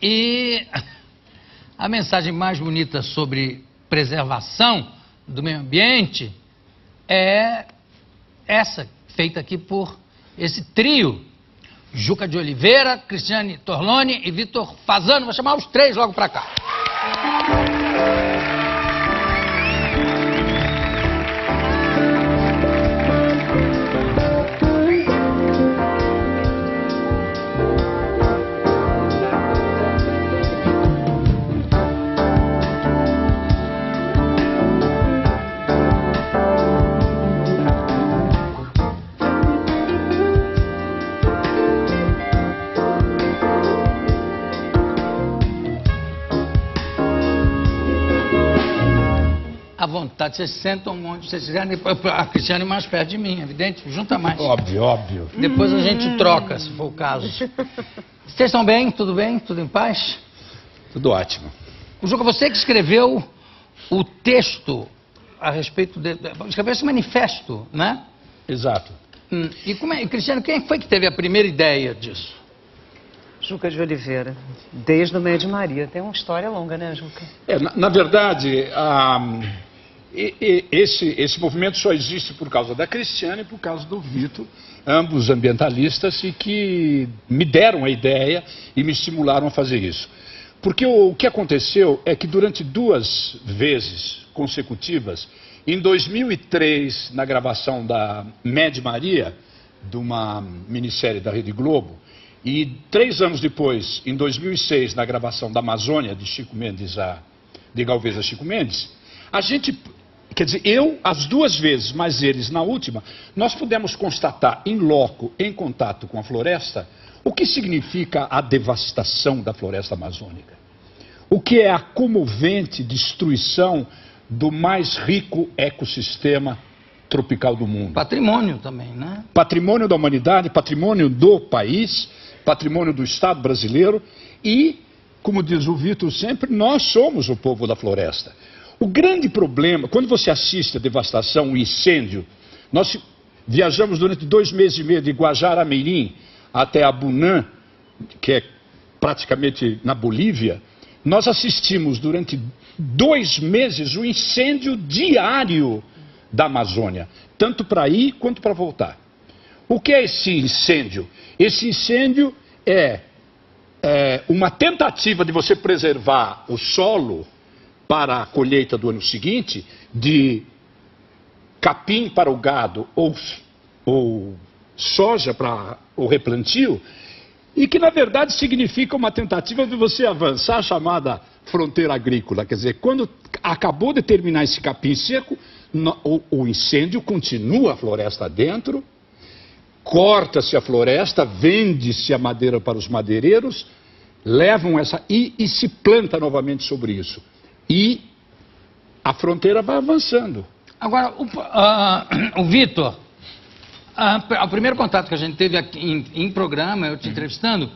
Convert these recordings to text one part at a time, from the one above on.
E a mensagem mais bonita sobre preservação do meio ambiente é essa, feita aqui por esse trio. Juca de Oliveira, Cristiane Torloni e Vitor Fasano. Vou chamar os três logo para cá. À vontade, vocês sentam onde vocês quiserem. A Cristiane mais perto de mim, evidente, junta mais. Óbvio, óbvio. Depois a gente troca, se for o caso. Vocês estão bem? Tudo bem? Tudo em paz? Tudo ótimo. O Juca, você que escreveu o texto a respeito escreveu esse manifesto, né? Exato. E Cristiane, quem foi que teve a primeira ideia disso? Juca de Oliveira, desde o Médio Maria. Tem uma história longa, né, Juca? Na verdade, esse movimento só existe por causa da Cristiane e por causa do Vitor, ambos ambientalistas, e que me deram a ideia e me estimularam a fazer isso. Porque o que aconteceu é que durante 2 vezes consecutivas, em 2003, na gravação da Médio Maria, de uma minissérie da Rede Globo, e 3 anos depois, em 2006, na gravação da Amazônia, de Chico Mendes de Galvez a Chico Mendes, a gente, quer dizer, eu, as 2 vezes, mas eles na última, nós pudemos constatar em loco, em contato com a floresta, o que significa a devastação da floresta amazônica. O que é a comovente destruição do mais rico ecossistema tropical do mundo. Patrimônio também, né? Patrimônio da humanidade, patrimônio do país, patrimônio do Estado brasileiro e, como diz o Vitor sempre, nós somos o povo da floresta. O grande problema, quando você assiste a devastação, o incêndio, nós viajamos durante 2 meses e meio de Guajará-Mirim até Abunã, que é praticamente na Bolívia, nós assistimos durante 2 meses o incêndio diário da Amazônia, tanto para ir quanto para voltar. O que é esse incêndio? Esse incêndio é uma tentativa de você preservar o solo para a colheita do ano seguinte, de capim para o gado ou soja para o replantio, e que na verdade significa uma tentativa de você avançar a chamada fronteira agrícola. Quer dizer, quando acabou de terminar esse capim seco, o incêndio continua a floresta dentro, corta-se a floresta, vende-se a madeira para os madeireiros, levam e se planta novamente sobre isso. E a fronteira vai avançando. Agora, o Vitor, o primeiro contato que a gente teve aqui em programa, eu te entrevistando,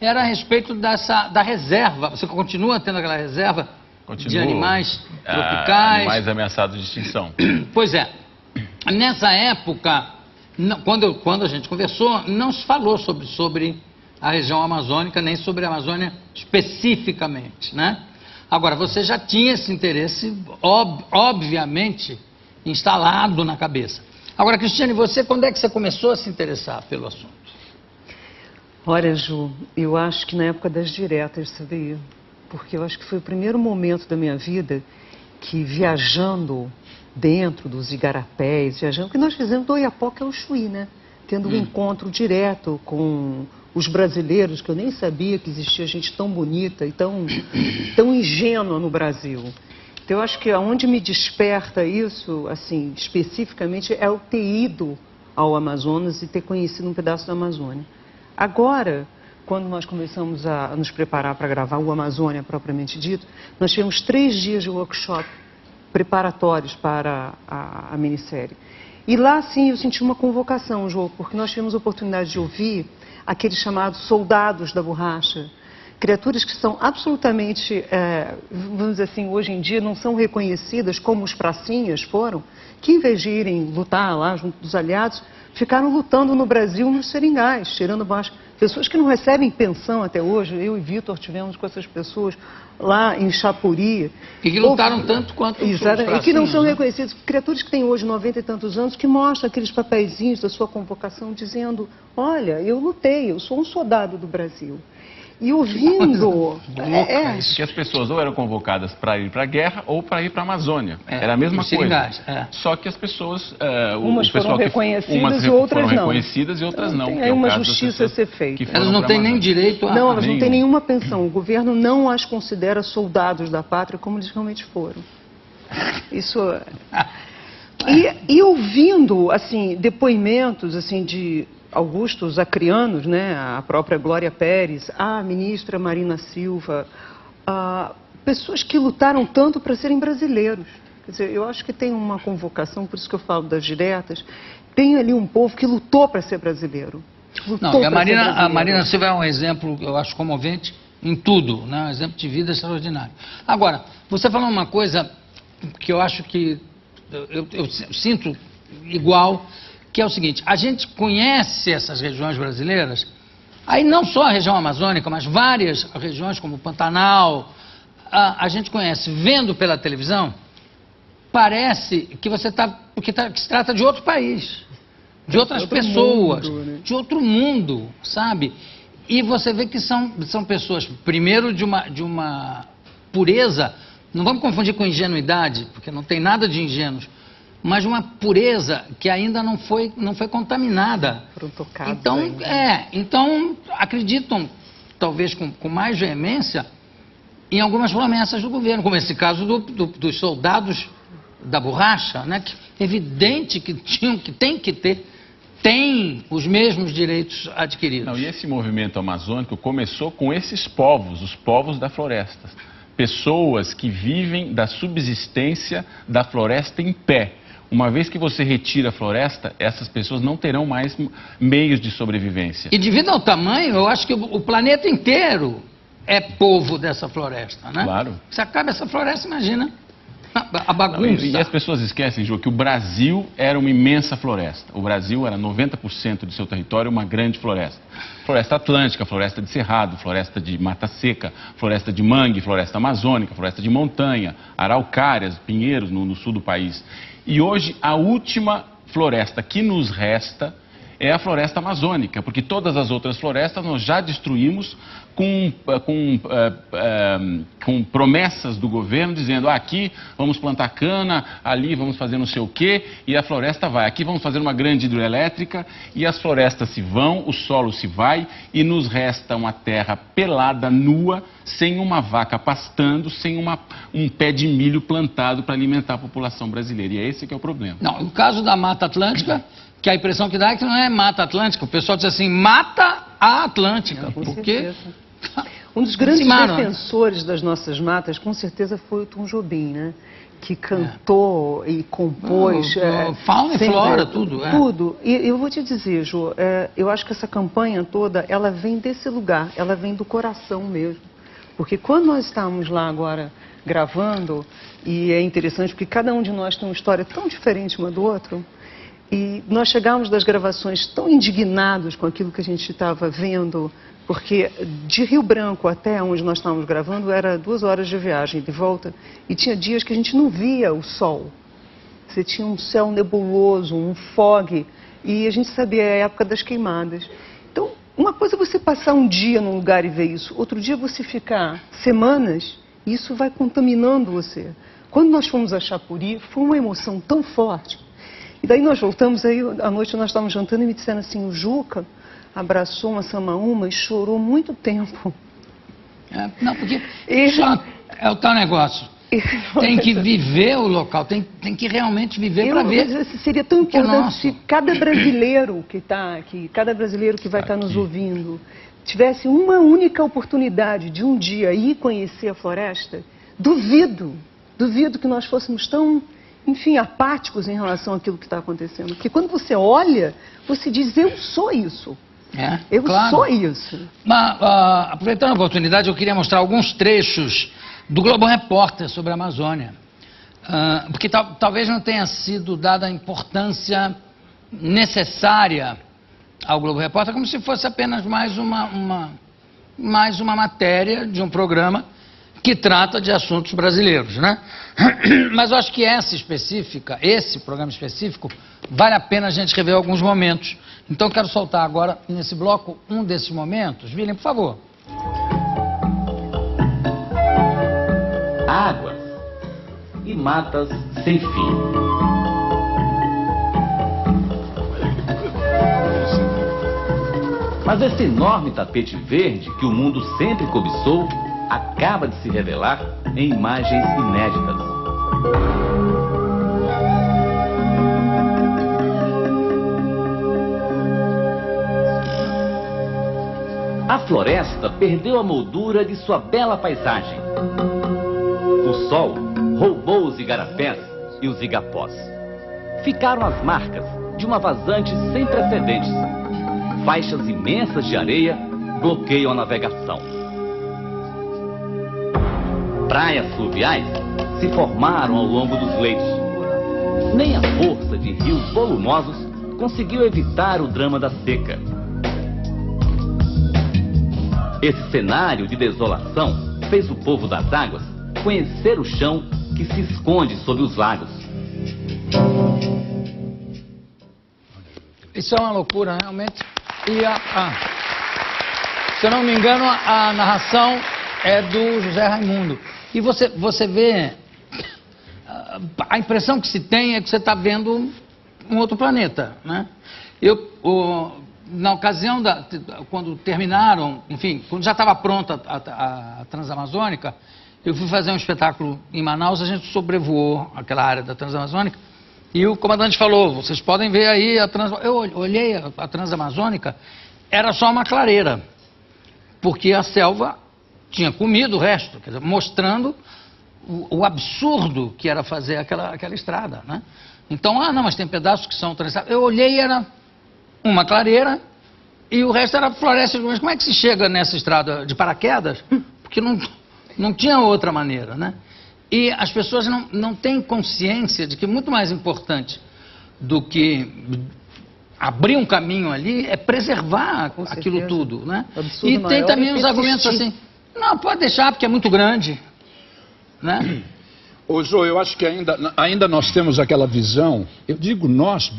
era a respeito da reserva. Você continua tendo aquela reserva de animais tropicais? Animais ameaçados de extinção. Pois é. Nessa época, quando a gente conversou, não se falou sobre a região amazônica, nem sobre a Amazônia especificamente, né? Agora, você já tinha esse interesse, obviamente, instalado na cabeça. Agora, Cristiane, você, quando é que você começou a se interessar pelo assunto? Olha, Ju, eu acho que na época das diretas, sabia? Porque eu acho que foi o primeiro momento da minha vida que, viajando dentro dos igarapés, o que nós fizemos do Oiapoque ao Chuí, né? Tendo um encontro direto com os brasileiros, que eu nem sabia que existia gente tão bonita e tão ingênua no Brasil. Então, eu acho que aonde me desperta isso, assim, especificamente, é o ter ido ao Amazonas e ter conhecido um pedaço da Amazônia. Agora, quando nós começamos a nos preparar para gravar o Amazônia propriamente dito, nós tivemos 3 dias de workshop preparatórios para a minissérie. E lá, sim, eu senti uma convocação, João, porque nós tivemos a oportunidade de ouvir aqueles chamados soldados da borracha, criaturas que são absolutamente, vamos dizer assim, hoje em dia não são reconhecidas como os pracinhas foram, que em vez de irem lutar lá junto dos aliados, ficaram lutando no Brasil nos seringais, tirando borracha. pessoas que não recebem pensão até hoje. Eu e Vitor tivemos com essas pessoas lá em Chapuri. E que lutaram tanto quanto os e que não são né? reconhecidos. Criaturas que têm hoje 90 e tantos anos, que mostram aqueles papeizinhos da sua convocação dizendo, olha, eu lutei, eu sou um soldado do Brasil. E ouvindo... Que as pessoas ou eram convocadas para ir para a guerra ou para ir para a Amazônia. Era a mesma coisa. Só que as pessoas... umas foram reconhecidas e outras não. Reconhecidas e outras não. Tem aí uma justiça a ser feita. Elas não têm nem direito a... Não, elas não têm nenhuma pensão. O governo não as considera soldados da pátria como eles realmente foram. Isso... E ouvindo, assim, depoimentos, assim, de... augustos acrianos, né, a própria Glória Pérez, a ministra Marina Silva, pessoas que lutaram tanto para serem brasileiros. Quer dizer, eu acho que tem uma convocação, por isso que eu falo das diretas, tem ali um povo que lutou para ser brasileiro. Não, a Marina Silva é um exemplo, eu acho, comovente em tudo, né, um exemplo de vida extraordinário. Agora, você falou uma coisa que eu acho que eu sinto igual, que é o seguinte, a gente conhece essas regiões brasileiras, aí não só a região amazônica, mas várias regiões como o Pantanal, a gente conhece, vendo pela televisão, parece que que se trata de outro país, de outras pessoas, né? de outro mundo, sabe? E você vê que são pessoas, primeiro, de uma pureza, não vamos confundir com ingenuidade, porque não tem nada de ingênuos, mas uma pureza que ainda não foi contaminada. Foram tocados então, ainda. Então acreditam, talvez com mais veemência, em algumas promessas do governo, como esse caso dos soldados da borracha, né? Que é evidente que tem os mesmos direitos adquiridos. Não, e esse movimento amazônico começou com esses povos, os povos da floresta. Pessoas que vivem da subsistência da floresta em pé. Uma vez que você retira a floresta, essas pessoas não terão mais meios de sobrevivência. E devido ao tamanho, eu acho que o planeta inteiro é povo dessa floresta, né? Claro. Se acaba essa floresta, imagina a bagunça. E as pessoas esquecem, Ju, que o Brasil era uma imensa floresta. O Brasil era 90% de seu território uma grande floresta. Floresta atlântica, floresta de cerrado, floresta de mata seca, floresta de mangue, floresta amazônica, floresta de montanha, araucárias, pinheiros no sul do país. E hoje a última floresta que nos resta é a floresta amazônica, porque todas as outras florestas nós já destruímos com promessas do governo dizendo aqui vamos plantar cana, ali vamos fazer não sei o quê, e a floresta vai. Aqui vamos fazer uma grande hidrelétrica e as florestas se vão, o solo se vai e nos resta uma terra pelada, nua, sem uma vaca pastando, sem um pé de milho plantado para alimentar a população brasileira. E é esse que é o problema. Não, o caso da Mata Atlântica, que a impressão que dá é que não é Mata Atlântica. O pessoal diz assim, mata a Atlântica. Porque um dos grandes defensores das nossas matas, com certeza, foi o Tom Jobim, né? Que cantou e compôs... fauna e flora, tudo. Tudo. E eu vou te dizer, Jô, eu acho que essa campanha toda, ela vem desse lugar, ela vem do coração mesmo. Porque quando nós estamos lá agora gravando, e é interessante porque cada um de nós tem uma história tão diferente uma do outro, e nós chegamos das gravações tão indignados com aquilo que a gente estava vendo, porque de Rio Branco até onde nós estávamos gravando era 2 horas de viagem de volta, e tinha dias que a gente não via o sol. Você tinha um céu nebuloso, um fog, e a gente sabia a época das queimadas. Então, uma coisa é você passar um dia num lugar e ver isso, outro dia você ficar semanas, e isso vai contaminando você. Quando nós fomos a Chapuri, foi uma emoção tão forte. E daí nós voltamos, aí à noite nós estávamos jantando e me disseram assim, o Juca abraçou uma samaúma e chorou muito tempo. Não, porque só é o tal negócio. Tem que viver o local, tem que realmente viver para ver. Seria tão importante se cada brasileiro que está aqui, cada brasileiro que vai estar nos ouvindo, tivesse uma única oportunidade de um dia ir conhecer a floresta. Duvido que nós fôssemos tão, enfim, apáticos em relação àquilo que está acontecendo. Porque quando você olha, você diz, eu sou isso. Eu sou isso. Mas, aproveitando a oportunidade, eu queria mostrar alguns trechos do Globo Repórter sobre a Amazônia. Porque talvez não tenha sido dada a importância necessária ao Globo Repórter como se fosse apenas mais uma matéria de um programa que trata de assuntos brasileiros, né? Mas eu acho que esse programa específico, vale a pena a gente rever alguns momentos. Então eu quero soltar agora, nesse bloco, um desses momentos. William, por favor. Águas e matas sem fim. Mas esse enorme tapete verde que o mundo sempre cobiçou acaba de se revelar em imagens inéditas. A floresta perdeu a moldura de sua bela paisagem. O sol roubou os igarapés e os igapós. Ficaram as marcas de uma vazante sem precedentes. Faixas imensas de areia bloqueiam a navegação. Praias fluviais se formaram ao longo dos leitos. Nem a força de rios volumosos conseguiu evitar o drama da seca. Esse cenário de desolação fez o povo das águas conhecer o chão que se esconde sob os lagos. Isso é uma loucura, realmente. E se eu não me engano, a narração é do José Raimundo. E você vê, a impressão que se tem é que você está vendo um outro planeta, né? Na ocasião, quando terminaram, enfim, quando já estava pronta a Transamazônica, eu fui fazer um espetáculo em Manaus, a gente sobrevoou aquela área da Transamazônica, e o comandante falou, vocês podem ver aí a Transamazônica. Eu olhei a Transamazônica, era só uma clareira, porque a selva tinha comido o resto, quer dizer, mostrando o absurdo que era fazer aquela estrada, né? Então, não, mas tem pedaços que são trançados. Eu olhei, era uma clareira e o resto era floresta. Mas como é que se chega nessa estrada de paraquedas? Porque não tinha outra maneira, né? E as pessoas não têm consciência de que muito mais importante do que abrir um caminho ali é preservar aquilo tudo, né? E tem também os argumentos assim, não, pode deixar porque é muito grande, né? Ô Jô, eu acho que ainda nós temos aquela visão, eu digo nós,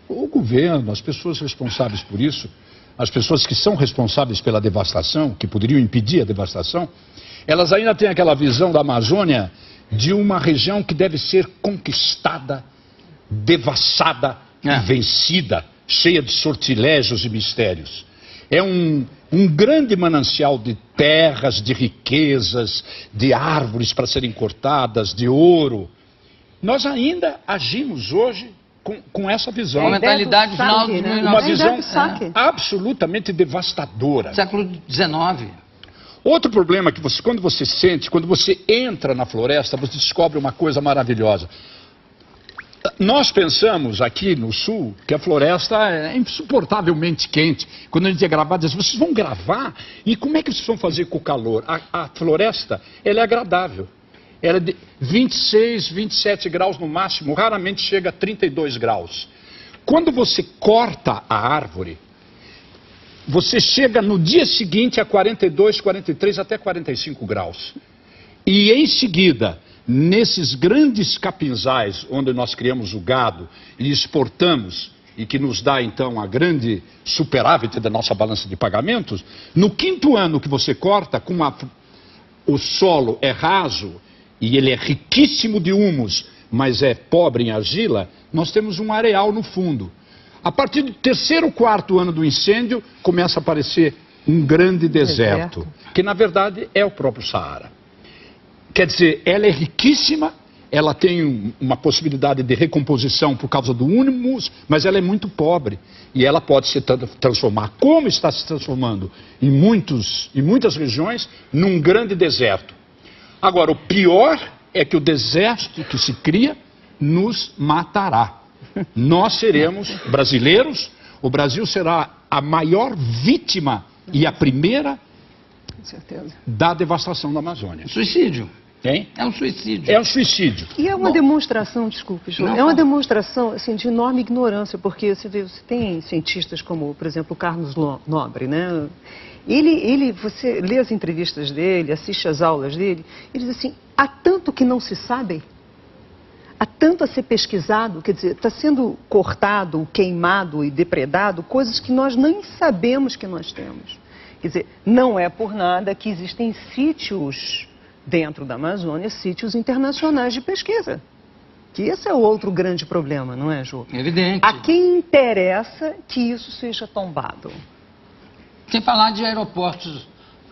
o governo, as pessoas responsáveis por isso, as pessoas que são responsáveis pela devastação, que poderiam impedir a devastação, elas ainda têm aquela visão da Amazônia de uma região que deve ser conquistada, devassada e vencida, cheia de sortilégios e mistérios. É um grande manancial de terras, de riquezas, de árvores para serem cortadas, de ouro. Nós ainda agimos hoje com essa visão. Uma mentalidade final de 1900, uma visão absolutamente devastadora. Século XIX. Outro problema que quando você sente, quando você entra na floresta, você descobre uma coisa maravilhosa. Nós pensamos aqui no sul que a floresta é insuportavelmente quente. Quando a gente é gravado, diz, vocês vão gravar? E como é que vocês vão fazer com o calor? A floresta, ela é agradável. Ela é de 26, 27 graus no máximo, raramente chega a 32 graus. Quando você corta a árvore, você chega no dia seguinte a 42, 43, até 45 graus. E em seguida, nesses grandes capinzais onde nós criamos o gado e exportamos, e que nos dá então a grande superávit da nossa balança de pagamentos, no quinto ano que você corta, o solo é raso e ele é riquíssimo de humus, mas é pobre em argila, nós temos um areal no fundo. A partir do terceiro, quarto ano do incêndio, começa a aparecer um grande deserto, que na verdade é o próprio Saara. Quer dizer, ela é riquíssima, ela tem uma possibilidade de recomposição por causa do humus, mas ela é muito pobre. E ela pode se transformar, como está se transformando em muitas regiões, num grande deserto. Agora, o pior é que o deserto que se cria nos matará. Nós seremos brasileiros, o Brasil será a maior vítima e a primeira da devastação da Amazônia. Suicídio. Hein? É um suicídio. É um suicídio. E é uma demonstração, desculpe, João, é uma demonstração assim, de enorme ignorância, porque você tem cientistas como, por exemplo, o Carlos Nobre, né? Você lê as entrevistas dele, assiste às aulas dele, ele diz assim, há tanto que não se sabe, há tanto a ser pesquisado, quer dizer, está sendo cortado, queimado e depredado coisas que nós nem sabemos que nós temos. Quer dizer, não é por nada que existem sítios dentro da Amazônia, sítios internacionais de pesquisa. Que esse é o outro grande problema, não é, Ju? Evidente. A quem interessa que isso seja tombado? Sem falar de aeroportos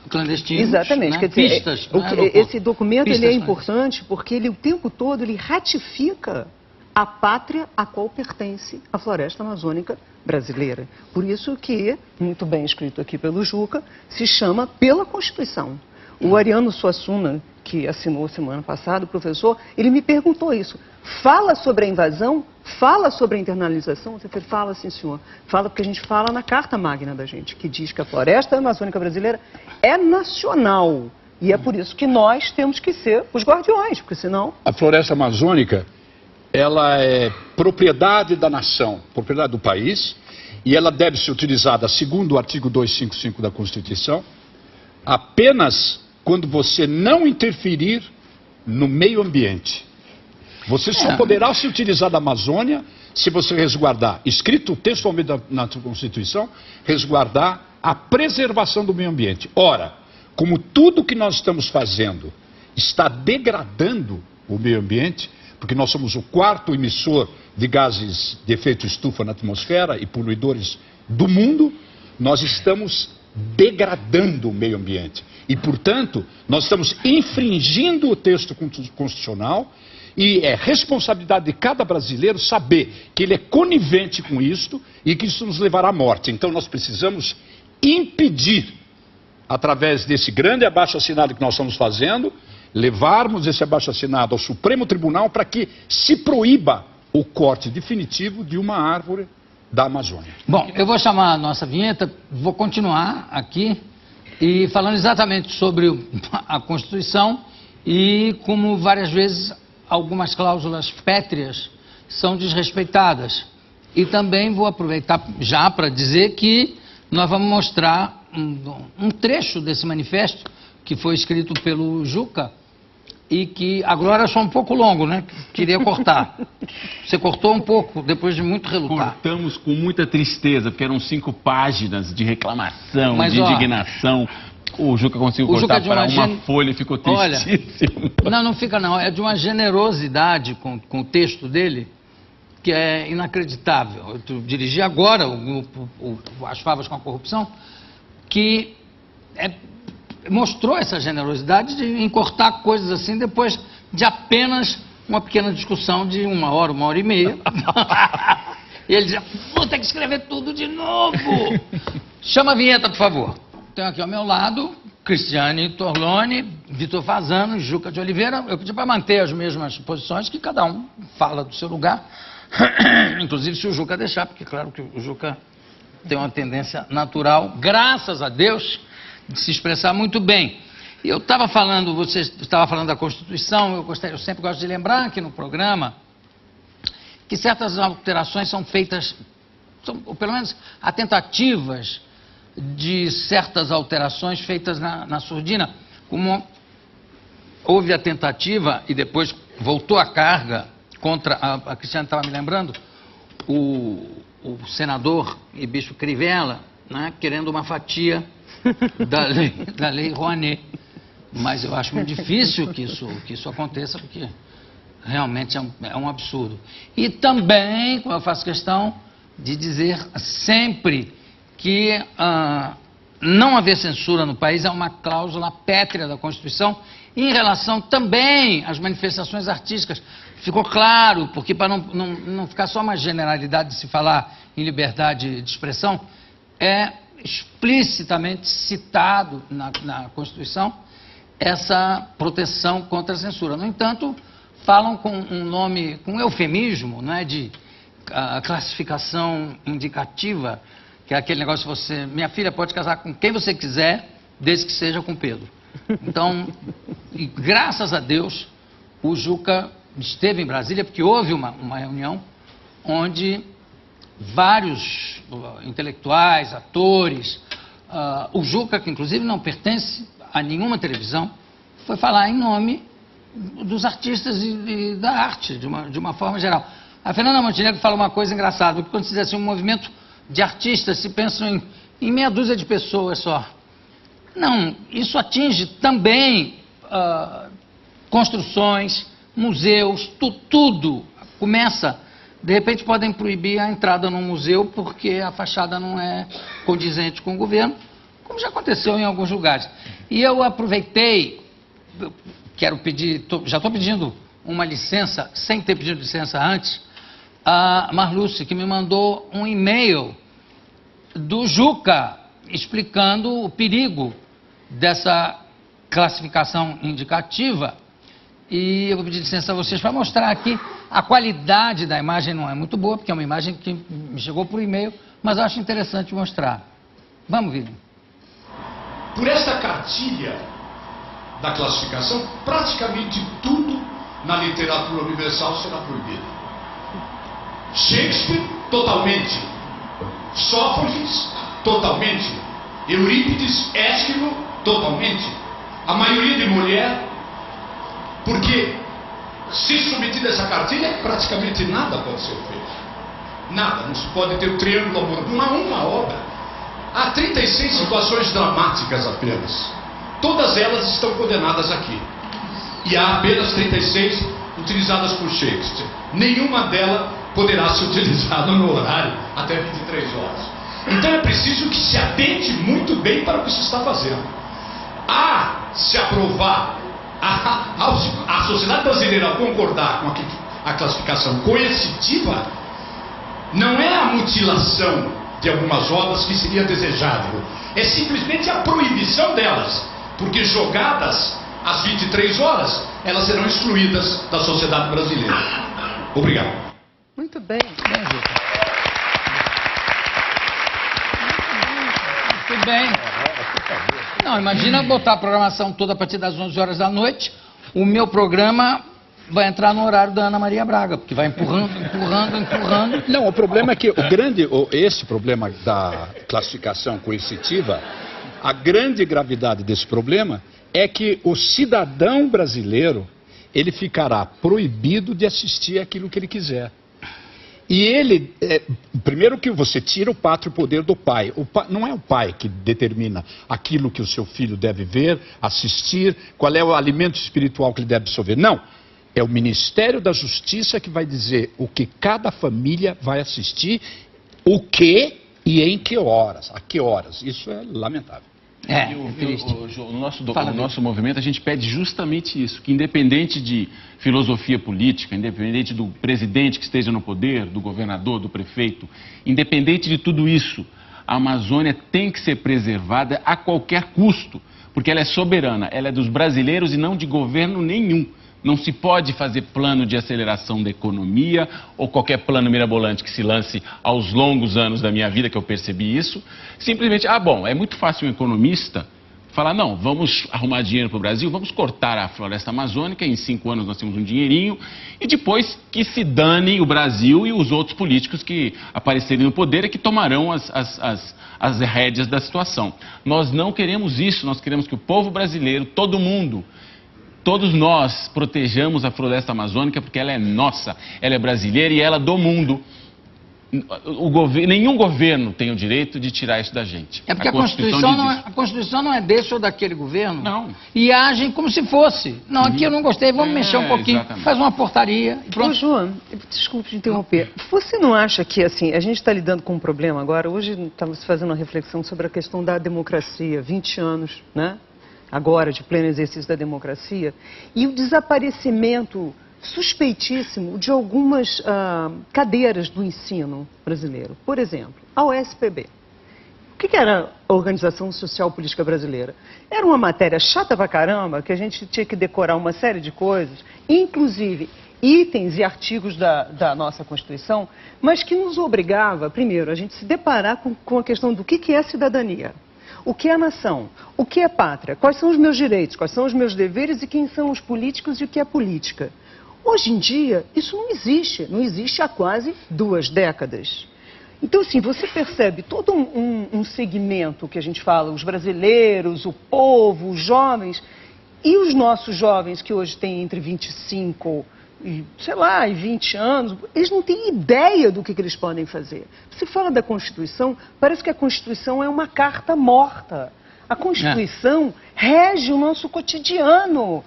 clandestinos. Exatamente. Né? Quer dizer, Pistas. esse documento ele é Pistas, importante porque ele o tempo todo ele ratifica a pátria a qual pertence a floresta amazônica brasileira. Por isso que, muito bem escrito aqui pelo Juca, se chama pela Constituição. O Ariano Suassuna, que assinou semana passada, o professor, ele me perguntou isso. Fala sobre a invasão? Fala sobre a internalização? Você fala, sim, senhor. Fala porque a gente fala na Carta Magna da gente, que diz que a floresta amazônica brasileira é nacional. E é por isso que nós temos que ser os guardiões, porque senão... A floresta amazônica, ela é propriedade da nação, propriedade do país, e ela deve ser utilizada, segundo o artigo 255 da Constituição, apenas quando você não interferir no meio ambiente. Você só poderá se utilizar da Amazônia se você resguardar, escrito textualmente na Constituição, resguardar a preservação do meio ambiente. Ora, como tudo que nós estamos fazendo está degradando o meio ambiente, porque nós somos o quarto emissor de gases de efeito estufa na atmosfera e poluidores do mundo, nós estamos degradando o meio ambiente. E, portanto, nós estamos infringindo o texto constitucional e é responsabilidade de cada brasileiro saber que ele é conivente com isto e que isso nos levará à morte. Então, nós precisamos impedir, através desse grande abaixo-assinado que nós estamos fazendo, levarmos esse abaixo-assinado ao Supremo Tribunal para que se proíba o corte definitivo de uma árvore da Amazônia. Bom, eu vou chamar a nossa vinheta, vou continuar aqui e falando exatamente sobre a Constituição e como várias vezes algumas cláusulas pétreas são desrespeitadas. E também vou aproveitar já para dizer que nós vamos mostrar um trecho desse manifesto que foi escrito pelo Juca e que agora é só um pouco longo, né? Queria cortar. Você cortou um pouco, depois de muito relutar. Cortamos com muita tristeza, porque eram 5 páginas de reclamação, mas, de indignação. O Juca conseguiu cortar para uma folha e ficou tristíssimo. Olha, não fica não. É de uma generosidade com o texto dele que é inacreditável. Eu dirigi agora As Favas com a Corrupção, que mostrou essa generosidade em cortar coisas assim depois de apenas uma pequena discussão de 1 hora, 1h30. E ele dizia, vou ter que escrever tudo de novo. Chama a vinheta, por favor. Tenho aqui ao meu lado Cristiane Torlone, Vitor Fazano e Juca de Oliveira. Eu pedi para manter as mesmas posições, que cada um fala do seu lugar. Inclusive se o Juca deixar, porque claro que o Juca tem uma tendência natural, graças a Deus, de se expressar muito bem. E eu estava falando, você estava falando da Constituição, eu sempre gosto de lembrar aqui no programa que certas alterações são feitas, ou pelo menos há tentativas de certas alterações feitas na surdina, como houve a tentativa e depois voltou a carga contra, a Cristiane estava me lembrando, o senador e bispo Crivella, né, querendo uma fatia da lei Rouanet. Mas eu acho muito difícil que isso aconteça, porque realmente é um absurdo. E também, como eu faço questão de dizer sempre que não haver censura no país é uma cláusula pétrea da Constituição em relação também às manifestações artísticas. Ficou claro, porque para não ficar só uma generalidade de se falar em liberdade de expressão, é explicitamente citado na Constituição essa proteção contra a censura. No entanto, falam com um nome, com um eufemismo, não é, de classificação indicativa, que é aquele negócio de você, minha filha pode casar com quem você quiser, desde que seja com Pedro. Então, E graças a Deus, o Juca esteve em Brasília, porque houve uma reunião onde vários intelectuais, atores, o Juca, que inclusive não pertence a nenhuma televisão, foi falar em nome dos artistas e da arte, de uma forma geral. A Fernanda Montenegro fala uma coisa engraçada, porque quando se diz assim, um movimento de artistas, se pensa em meia dúzia de pessoas só. Não, isso atinge também construções, museus, tudo começa. De repente podem proibir a entrada num museu porque a fachada não é condizente com o governo, como já aconteceu em alguns lugares. E eu aproveitei, quero pedir, já estou pedindo uma licença, sem ter pedido licença antes, a Marluce, que me mandou um e-mail do Juca explicando o perigo dessa classificação indicativa. E eu vou pedir licença a vocês para mostrar aqui. A qualidade da imagem não é muito boa, porque é uma imagem que me chegou por e-mail, mas eu acho interessante mostrar. Vamos, Vini. Por esta cartilha da classificação, praticamente tudo na literatura universal será proibido. Shakespeare, totalmente. Sófocles, totalmente. Eurípides, Ésquilo, totalmente. A maioria de mulher, porque se submetida a essa cartilha, praticamente nada pode ser feito. Nada, não se pode ter o triângulo amoroso. Uma obra. Há 36 situações dramáticas apenas. Todas elas estão condenadas aqui. E há apenas 36 utilizadas por Shakespeare. Nenhuma delas poderá ser utilizada no horário até 23 horas. Então é preciso que se atente muito bem para o que se está fazendo. Se aprovar, a sociedade brasileira ao concordar com a classificação coercitiva, não é a mutilação de algumas obras que seria desejável, é simplesmente a proibição delas, porque jogadas às 23 horas, elas serão excluídas da sociedade brasileira. Obrigado. Muito bem. Muito bem. Não, imagina botar a programação toda a partir das 11 horas da noite, o meu programa vai entrar no horário da Ana Maria Braga, porque vai empurrando. Não, o problema é que esse problema da classificação coercitiva, a grande gravidade desse problema é que o cidadão brasileiro, ele ficará proibido de assistir aquilo que ele quiser. E ele, primeiro que você tira o pátrio poder do pai. Não é o pai que determina aquilo que o seu filho deve ver, assistir, qual é o alimento espiritual que ele deve absorver. Não, é o Ministério da Justiça que vai dizer o que cada família vai assistir, o que e em que horas, a que horas. Isso é lamentável. No nosso movimento a gente pede justamente isso, que independente de filosofia política, independente do presidente que esteja no poder, do governador, do prefeito, independente de tudo isso, a Amazônia tem que ser preservada a qualquer custo, porque ela é soberana, ela é dos brasileiros e não de governo nenhum. Não se pode fazer plano de aceleração da economia ou qualquer plano mirabolante que se lance aos longos anos da minha vida, que eu percebi isso. Simplesmente, bom, é muito fácil um economista falar, não, vamos arrumar dinheiro para o Brasil, vamos cortar a floresta amazônica, em 5 anos nós temos um dinheirinho, e depois que se dane o Brasil e os outros políticos que aparecerem no poder é que tomarão as rédeas da situação. Nós não queremos isso, nós queremos que o povo brasileiro, todo mundo, todos nós protejamos a floresta amazônica porque ela é nossa, ela é brasileira e ela é do mundo. Nenhum governo tem o direito de tirar isso da gente. É porque a Constituição não é desse ou daquele governo. Não. E agem como se fosse. Não, aqui eu não gostei, vamos mexer um pouquinho, exatamente. Faz uma portaria e pronto. Ô, João, desculpe te interromper. Você não acha que, assim, a gente está lidando com um problema agora? Hoje estamos fazendo uma reflexão sobre a questão da democracia, 20 anos, né? Agora, de pleno exercício da democracia, e o desaparecimento suspeitíssimo de algumas cadeiras do ensino brasileiro. Por exemplo, a OSPB. O que era a Organização Social Política Brasileira? Era uma matéria chata pra caramba, que a gente tinha que decorar uma série de coisas, inclusive itens e artigos da nossa Constituição, mas que nos obrigava, primeiro, a gente se deparar com a questão do que é cidadania. O que é nação? O que é pátria? Quais são os meus direitos? Quais são os meus deveres? E quem são os políticos e o que é política? Hoje em dia, isso não existe. Não existe há quase 2 décadas. Então, assim, você percebe todo um segmento que a gente fala, os brasileiros, o povo, os jovens, e os nossos jovens que hoje têm entre 25 e, sei lá, e 20 anos, eles não têm ideia do que eles podem fazer. Você fala da Constituição, parece que a Constituição é uma carta morta. A Constituição rege o nosso cotidiano.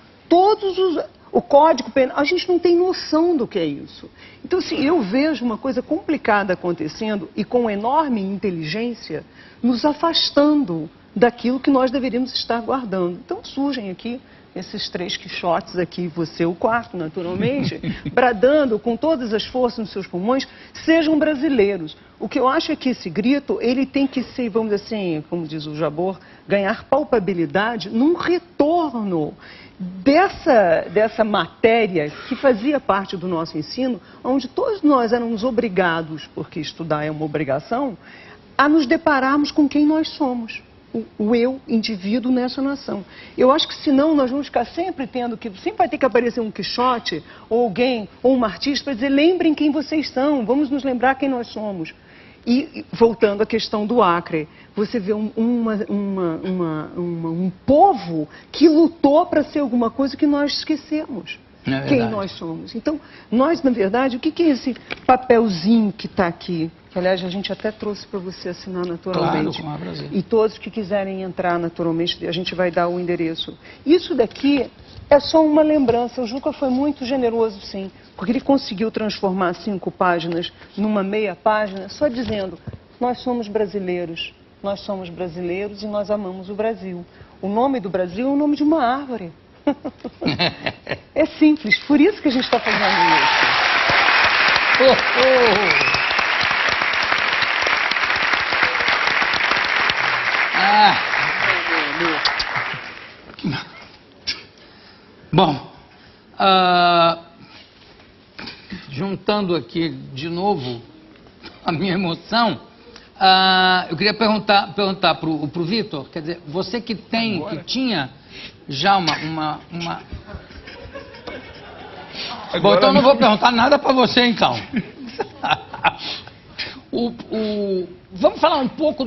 O Código Penal, a gente não tem noção do que é isso. Então, assim, eu vejo uma coisa complicada acontecendo e com enorme inteligência nos afastando daquilo que nós deveríamos estar guardando. Então, surgem aqui esses 3 quixotes aqui, você o 4º, naturalmente, bradando com todas as forças nos seus pulmões, sejam brasileiros. O que eu acho é que esse grito, ele tem que ser, vamos dizer assim, como diz o Jabor, ganhar palpabilidade num retorno dessa matéria que fazia parte do nosso ensino, onde todos nós éramos obrigados, porque estudar é uma obrigação, a nos depararmos com quem nós somos. O eu, indivíduo nessa nação. Eu acho que senão nós vamos ficar sempre sempre vai ter que aparecer um Quixote, ou alguém, ou um artista para dizer, lembrem quem vocês são, vamos nos lembrar quem nós somos. E voltando à questão do Acre, você vê um povo que lutou para ser alguma coisa que nós esquecemos. Quem nós somos. Então, nós, na verdade, o que é esse papelzinho que está aqui? Que, aliás, a gente até trouxe para você assinar naturalmente. Claro, com a e todos que quiserem entrar naturalmente, a gente vai dar o endereço. Isso daqui é só uma lembrança. O Juca foi muito generoso, sim, porque ele conseguiu transformar 5 páginas numa meia página, só dizendo, nós somos brasileiros e nós amamos o Brasil. O nome do Brasil é o nome de uma árvore. É simples, por isso que a gente está fazendo isso. Bom, juntando aqui de novo a minha emoção, eu queria perguntar para o Vitor, quer dizer, você que tinha já uma... Bom, então eu não vou perguntar nada para você, então. Vamos falar um pouco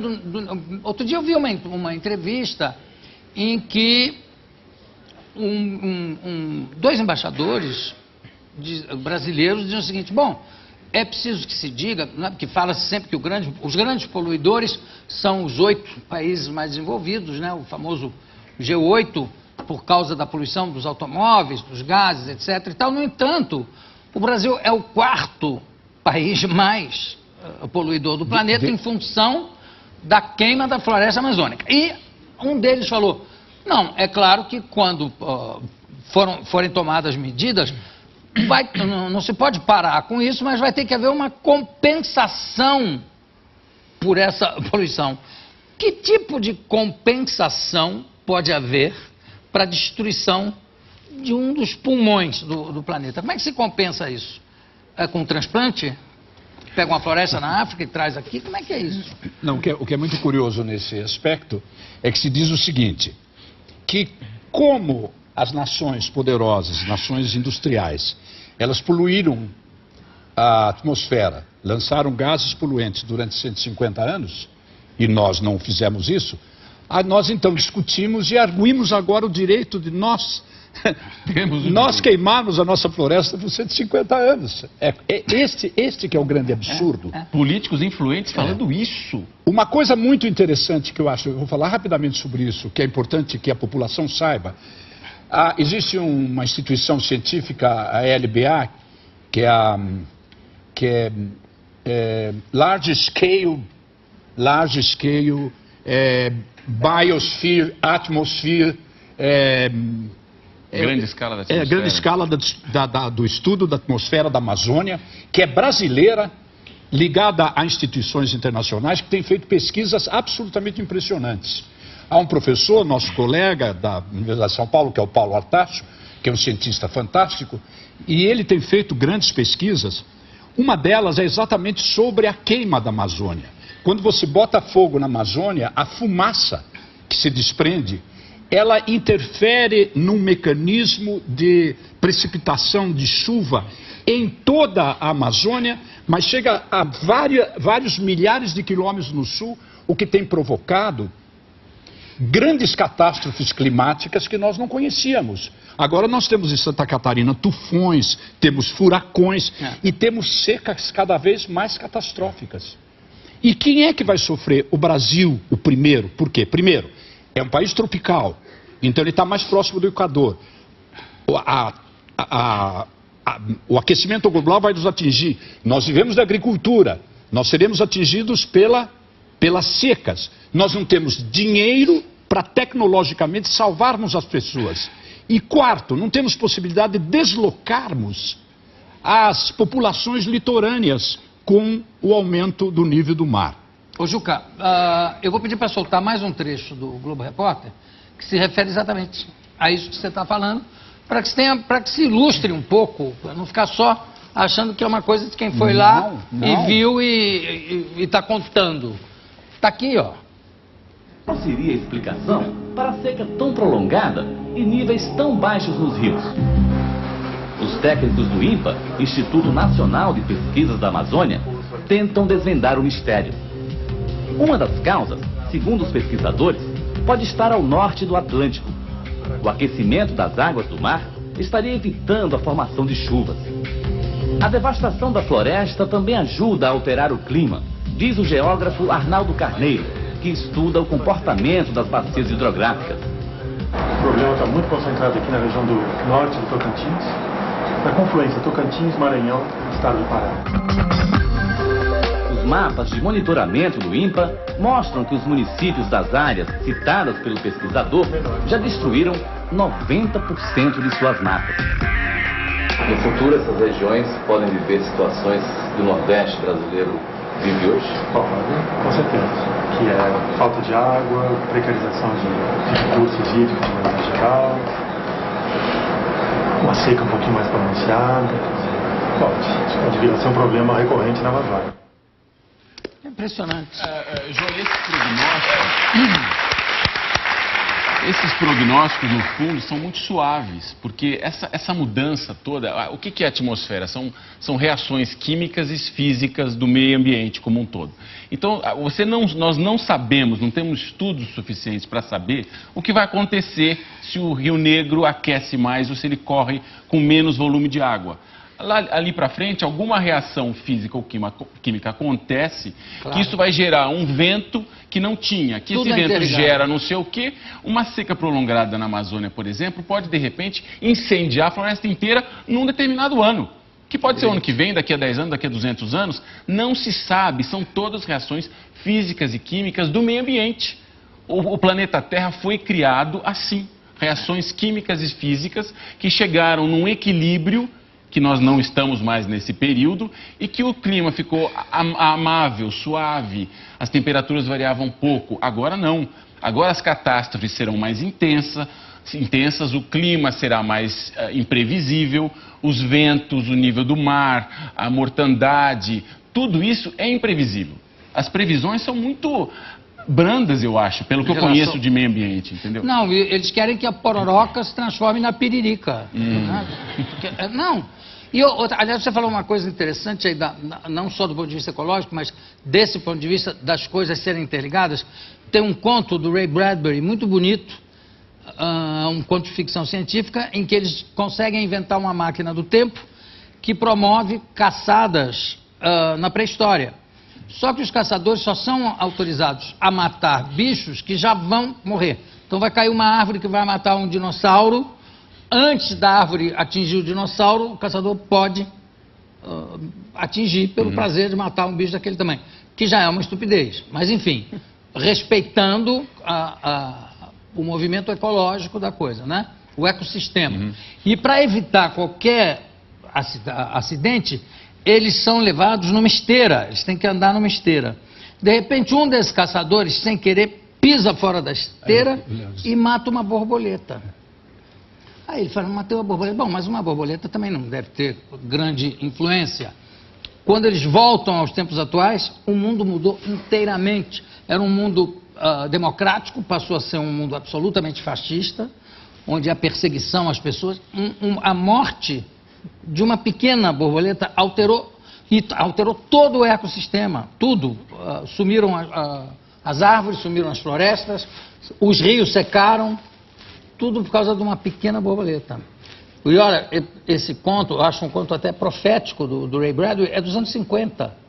Outro dia eu vi uma entrevista em que 2 embaixadores brasileiros diziam o seguinte, bom, é preciso que se diga, né, porque fala-se sempre que os grandes poluidores são os 8 países mais desenvolvidos, né, o famoso G8, por causa da poluição dos automóveis, dos gases, etc. e tal. No entanto, o Brasil é o 4º país mais poluidor do planeta em função da queima da floresta amazônica. E um deles falou, não, é claro que quando forem tomadas medidas, não se pode parar com isso, mas vai ter que haver uma compensação por essa poluição. Que tipo de compensação pode haver para a destruição de um dos pulmões do planeta? Como é que se compensa isso? É com transplante? Pega uma floresta na África e traz aqui? Como é que é isso? Não, o que é muito curioso nesse aspecto é que se diz o seguinte, que como as nações poderosas, nações industriais, elas poluíram a atmosfera, lançaram gases poluentes durante 150 anos, e nós não fizemos isso, nós então discutimos e arguimos agora o direito de nós queimarmos a nossa floresta por 150 anos. Este que é o grande absurdo. Políticos influentes falando isso. Uma coisa muito interessante que eu acho, eu vou falar rapidamente sobre isso, que é importante que a população saiba. Existe uma instituição científica, a LBA, que é Large Scale Biosphere, Atmosphere, grande escala da atmosfera. Grande escala do estudo da atmosfera da Amazônia, que é brasileira, ligada a instituições internacionais que têm feito pesquisas absolutamente impressionantes. Há um professor, nosso colega da Universidade de São Paulo, que é o Paulo Artacho, que é um cientista fantástico, e ele tem feito grandes pesquisas. Uma delas é exatamente sobre a queima da Amazônia. Quando você bota fogo na Amazônia, a fumaça que se desprende, ela interfere num mecanismo de precipitação de chuva em toda a Amazônia, mas chega a vários milhares de quilômetros no sul, o que tem provocado grandes catástrofes climáticas que nós não conhecíamos. Agora nós temos em Santa Catarina tufões, temos furacões e temos secas cada vez mais catastróficas. E quem é que vai sofrer? O Brasil, o primeiro. Por quê? Primeiro, é um país tropical, então ele está mais próximo do Equador. O aquecimento global vai nos atingir. Nós vivemos da agricultura, nós seremos atingidos pelas secas. Nós não temos dinheiro para tecnologicamente salvarmos as pessoas. E quarto, não temos possibilidade de deslocarmos as populações litorâneas com o aumento do nível do mar. Ô Juca, eu vou pedir para soltar mais um trecho do Globo Repórter, que se refere exatamente a isso que você está falando, para que se ilustre um pouco, para não ficar só achando que é uma coisa de quem foi lá e viu e está contando. Está aqui, ó. Qual seria a explicação para a seca tão prolongada e níveis tão baixos nos rios? Os técnicos do INPA, Instituto Nacional de Pesquisas da Amazônia, tentam desvendar o mistério. Uma das causas, segundo os pesquisadores, pode estar ao norte do Atlântico. O aquecimento das águas do mar estaria evitando a formação de chuvas. A devastação da floresta também ajuda a alterar o clima, diz o geógrafo Arnaldo Carneiro, que estuda o comportamento das bacias hidrográficas. O problema está muito concentrado aqui na região do norte do Tocantins, na confluência Tocantins, Maranhão, estado do Pará. Os mapas de monitoramento do INPA mostram que os municípios das áreas citadas pelo pesquisador já destruíram 90% de suas matas. No futuro, essas regiões podem viver situações que o Nordeste brasileiro vive hoje? Com certeza. Que é falta de água, precarização de recursos hídricos de maneira geral, uma seca um pouquinho mais pronunciada. Pode vir a ser um problema recorrente na Amazônia. É impressionante. João, esses prognósticos, no fundo, são muito suaves, porque essa mudança toda, o que é a atmosfera? São reações químicas e físicas do meio ambiente como um todo. Então, nós não sabemos, não temos estudos suficientes para saber o que vai acontecer se o Rio Negro aquece mais ou se ele corre com menos volume de água. Ali para frente, alguma reação física ou química acontece, claro, que isso vai gerar um vento que não tinha, que esse vento gera não sei o quê. Uma seca prolongada na Amazônia, por exemplo, pode de repente incendiar a floresta inteira num determinado ano. Que pode ser o ano que vem, daqui a 10 anos, daqui a 200 anos, não se sabe, são todas reações físicas e químicas do meio ambiente. O planeta Terra foi criado assim, reações químicas e físicas que chegaram num equilíbrio, que nós não estamos mais nesse período, e que o clima ficou amável, suave, as temperaturas variavam pouco. Agora não. Agora as catástrofes serão mais intensas, o clima será mais imprevisível, os ventos, o nível do mar, a mortandade, tudo isso é imprevisível. As previsões são muito brandas, eu acho, pelo que eu conheço de meio ambiente, entendeu? Não, eles querem que a pororoca se transforme na piririca. Não. E, aliás, você falou uma coisa interessante aí, não só do ponto de vista ecológico, mas desse ponto de vista das coisas serem interligadas. Tem um conto do Ray Bradbury, muito bonito, um conto de ficção científica, em que eles conseguem inventar uma máquina do tempo que promove caçadas na pré-história. Só que os caçadores só são autorizados a matar bichos que já vão morrer. Então vai cair uma árvore que vai matar um dinossauro. Antes da árvore atingir o dinossauro, o caçador pode atingir pelo prazer de matar um bicho daquele tamanho. Que já é uma estupidez. Mas, enfim, respeitando o movimento ecológico da coisa, né? O ecossistema. E para evitar qualquer acidente, eles são levados numa esteira. Eles têm que andar numa esteira. De repente, um desses caçadores, sem querer, pisa fora da esteira e mata uma borboleta. Aí ele fala, matei uma borboleta. Bom, mas uma borboleta também não deve ter grande influência. Quando eles voltam aos tempos atuais, o mundo mudou inteiramente. Era um mundo democrático passou a ser um mundo absolutamente fascista, onde a perseguição às pessoas, a morte de uma pequena borboleta alterou todo o ecossistema, tudo. Sumiram as árvores, sumiram as florestas, os rios secaram, tudo por causa de uma pequena borboleta. E olha, esse conto, eu acho um conto até profético do Ray Bradbury, é dos anos 50.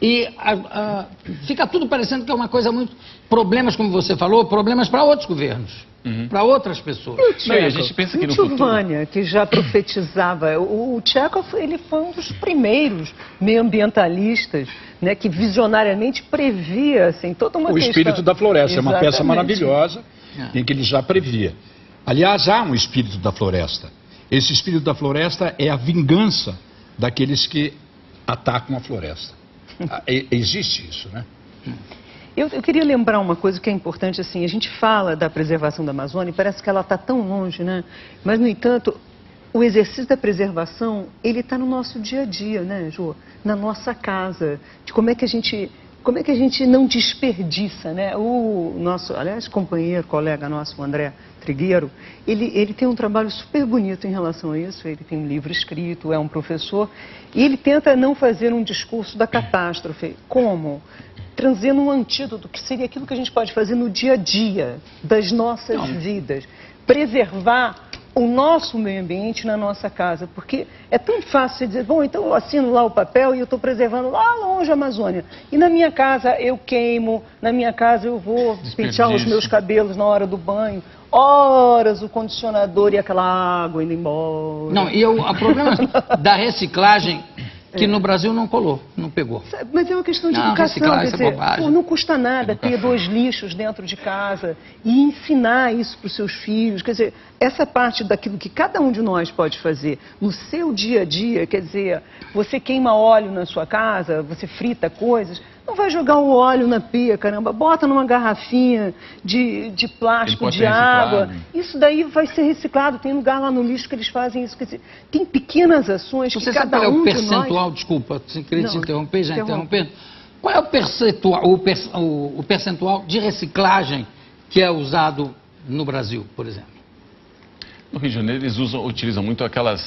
E fica tudo parecendo que é uma coisa muito... Problemas, como você falou, problemas para outros governos, para outras pessoas. A gente pensa que no futuro... Vânia, que já profetizava. O Chekhov, ele foi um dos primeiros meioambientalistas, né, que visionariamente previa assim, toda uma questão... O Espírito da Floresta, é uma peça maravilhosa, em que ele já previa. Aliás, há um Espírito da Floresta. Esse Espírito da Floresta é a vingança daqueles que atacam a floresta. Existe isso, né? Eu queria lembrar uma coisa que é importante, assim, a gente fala da preservação da Amazônia e parece que ela está tão longe, né? Mas, no entanto, o exercício da preservação, ele está no nosso dia a dia, né, Jô? Na nossa casa, de como é que a gente não desperdiça, né? O nosso, aliás, companheiro, colega nosso, o André Trigueiro, ele tem um trabalho super bonito em relação a isso, ele tem um livro escrito, é um professor, e ele tenta não fazer um discurso da catástrofe. Como? Trazendo um antídoto, que seria aquilo que a gente pode fazer no dia a dia das nossas vidas. Preservar o nosso meio ambiente na nossa casa, porque é tão fácil você dizer, bom, então eu assino lá o papel e eu estou preservando lá longe a Amazônia. E na minha casa eu queimo, na minha casa eu vou pentear os meus cabelos na hora do banho, horas o condicionador e aquela água indo embora. Não, e o problema da reciclagem, que no Brasil não colou, não pegou. Mas é uma questão de educação, quer dizer, não custa nada ter 2 lixos dentro de casa e ensinar isso para os seus filhos, quer dizer, essa parte daquilo que cada um de nós pode fazer no seu dia a dia, quer dizer, você queima óleo na sua casa, você frita coisas, não vai jogar o óleo na pia, caramba, bota numa garrafinha de plástico, de água, isso daí vai ser reciclado, tem lugar lá no lixo que eles fazem isso, quer dizer, tem pequenas ações que cada um de nós... Você sabe qual é o percentual, desculpa, sem querer te interromper, já interrompendo, qual é o percentual de reciclagem que é usado no Brasil, por exemplo? No Rio de Janeiro eles utilizam muito aquelas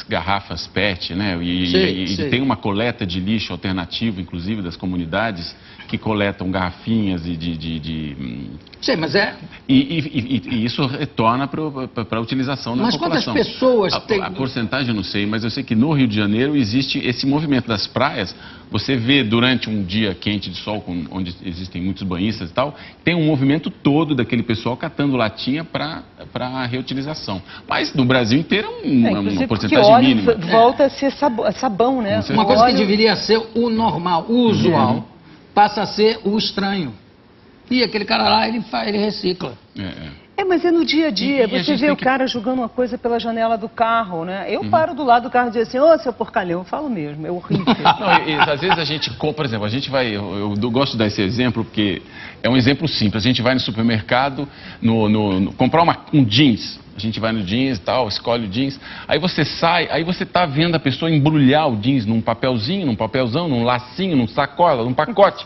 garrafas PET, né? Sei. Tem uma coleta de lixo alternativo, inclusive, das comunidades que coletam garrafinhas Sei, mas é... E isso retorna para a utilização na população. Mas quantas pessoas tem... A porcentagem eu não sei, mas eu sei que no Rio de Janeiro existe esse movimento das praias. Você vê durante um dia quente de sol, onde existem muitos banhistas e tal, tem um movimento todo daquele pessoal catando latinha para a reutilização. Mas no Brasil inteiro é uma porcentagem óleo mínima. Volta a ser sabão, né? Uma coisa que deveria ser o normal, o usual, passa a ser o estranho. E aquele cara lá, ele recicla. Mas é no dia a dia. Você vê o cara jogando uma coisa pela janela do carro, né? Eu paro do lado do carro e digo assim, ô, seu porcalhão, eu falo mesmo, é horrível. Às vezes a gente compra, por exemplo, a gente vai, eu gosto de dar esse exemplo porque é um exemplo simples. A gente vai no supermercado, comprar um jeans. A gente vai no jeans e tal, escolhe o jeans. Aí você sai, aí você tá vendo a pessoa embrulhar o jeans num papelzinho, num papelzão, num lacinho, num sacola, num pacote.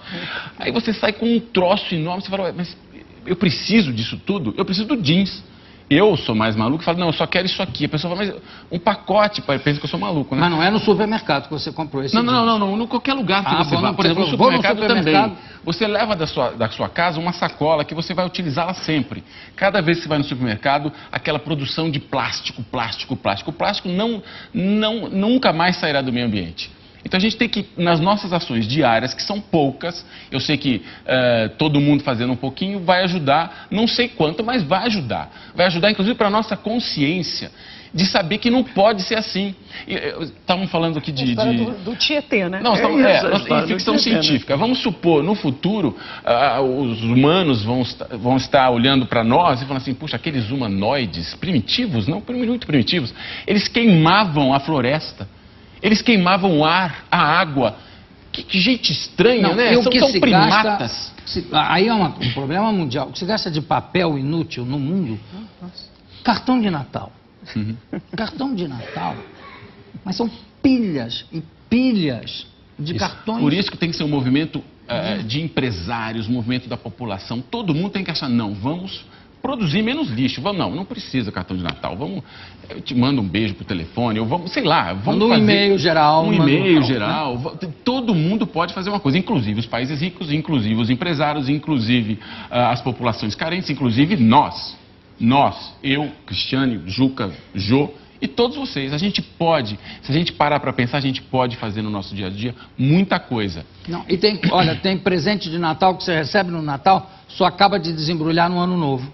Aí você sai com um troço enorme, você fala, mas eu preciso disso tudo? Eu preciso do jeans. Eu sou mais maluco e falo, não, eu só quero isso aqui. A pessoa fala, mas um pacote, pensa que eu sou maluco, né? Mas não é no supermercado que você comprou esse jeans. Não, em qualquer lugar que você vá. Por exemplo, no supermercado também. Você leva da sua casa uma sacola que você vai utilizá-la sempre. Cada vez que você vai no supermercado, aquela produção de plástico. O plástico nunca mais sairá do meio ambiente. Então a gente tem que, nas nossas ações diárias, que são poucas, eu sei que todo mundo fazendo um pouquinho vai ajudar, não sei quanto, mas vai ajudar. Vai ajudar, inclusive, para a nossa consciência de saber que não pode ser assim. Estavam falando aqui do Tietê, né? Não, em ficção científica. Vamos supor, no futuro, os humanos vão estar olhando para nós e falando assim, puxa, aqueles humanoides primitivos, não muito primitivos, eles queimavam a floresta. Eles queimavam o ar, a água. Que gente estranha, né? São primatas. Aí é um problema mundial. O que se gasta de papel inútil no mundo? Cartão de Natal. Cartão de Natal. Mas são pilhas e pilhas de cartões. Por isso que tem que ser um movimento de empresários, movimento da população, todo mundo tem que achar, não, vamos produzir menos lixo. Vamos, não precisa cartão de Natal. Eu te mando um beijo pro telefone, ou vamos, sei lá, vamos fazer um e-mail geral. Um e-mail geral. Né? Todo mundo pode fazer uma coisa, inclusive os países ricos, inclusive os empresários, inclusive as populações carentes, inclusive nós. Eu, Cristiane, Juca, Jô e todos vocês. A gente pode, se a gente parar para pensar, a gente pode fazer no nosso dia a dia muita coisa. Não, e tem presente de Natal que você recebe no Natal, só acaba de desembrulhar no Ano Novo.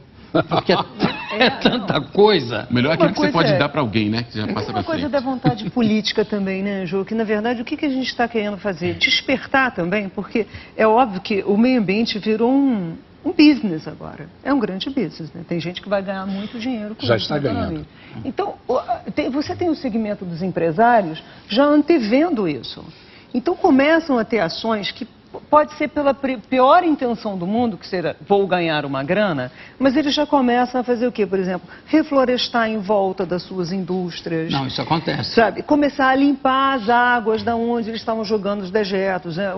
Porque é tanta coisa. O melhor é aquilo que você pode dar para alguém, né? Que já passa uma coisa da vontade política também, né, Jô? Que, na verdade, o que a gente está querendo fazer? Despertar também, porque é óbvio que o meio ambiente virou um business agora. É um grande business, né? Tem gente que vai ganhar muito dinheiro com isso. Já está ganhando. Então, você tem o segmento dos empresários já antevendo isso. Então, começam a ter ações que pode ser pela pior intenção do mundo, que seja, vou ganhar uma grana, mas eles já começam a fazer o quê? Por exemplo, reflorestar em volta das suas indústrias. Não, isso acontece. Sabe? Começar a limpar as águas da onde eles estavam jogando os dejetos. Né?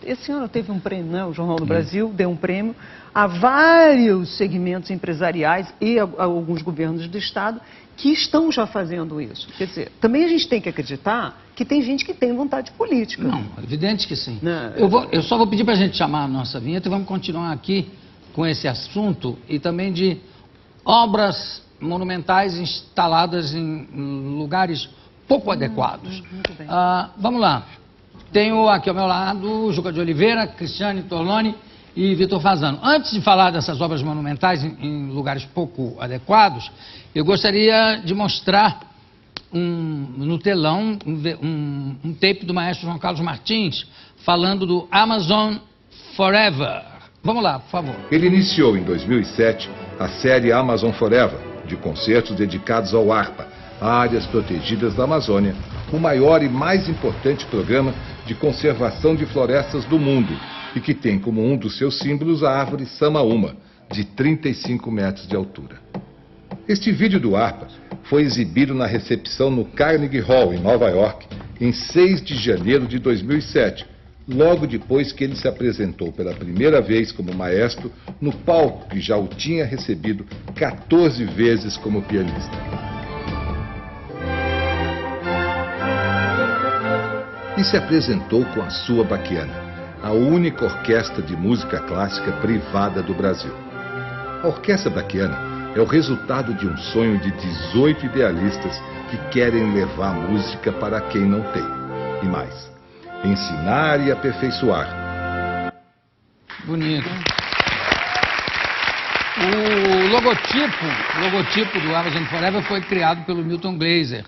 Esse ano teve um prêmio, né? O Jornal do Brasil deu um prêmio a vários segmentos empresariais e a alguns governos do Estado que estão já fazendo isso. Quer dizer, também a gente tem que acreditar que tem gente que tem vontade política. Não, evidente que sim. Não. Eu só vou pedir para a gente chamar a nossa vinheta e vamos continuar aqui com esse assunto e também de obras monumentais instaladas em lugares pouco adequados. Muito bem. Vamos lá. Tenho aqui ao meu lado Juca de Oliveira, Cristiane Torloni e Vitor Fasano. Antes de falar dessas obras monumentais em lugares pouco adequados, eu gostaria de mostrar no telão um tape do maestro João Carlos Martins falando do Amazon Forever. Vamos lá, por favor. Ele iniciou em 2007 a série Amazon Forever, de concertos dedicados ao ARPA, Áreas Protegidas da Amazônia, o maior e mais importante programa de conservação de florestas do mundo, e que tem como um dos seus símbolos a árvore Samaúma, de 35 metros de altura. Este vídeo do ARPA foi exibido na recepção no Carnegie Hall, em Nova York, em 6 de janeiro de 2007, logo depois que ele se apresentou pela primeira vez como maestro no palco que já o tinha recebido 14 vezes como pianista. E se apresentou com a sua Baquiana, a única orquestra de música clássica privada do Brasil. A Orquestra Baquiana é o resultado de um sonho de 18 idealistas que querem levar música para quem não tem. E mais, ensinar e aperfeiçoar. Bonito. O logotipo do Amazon Forever foi criado pelo Milton Glaser,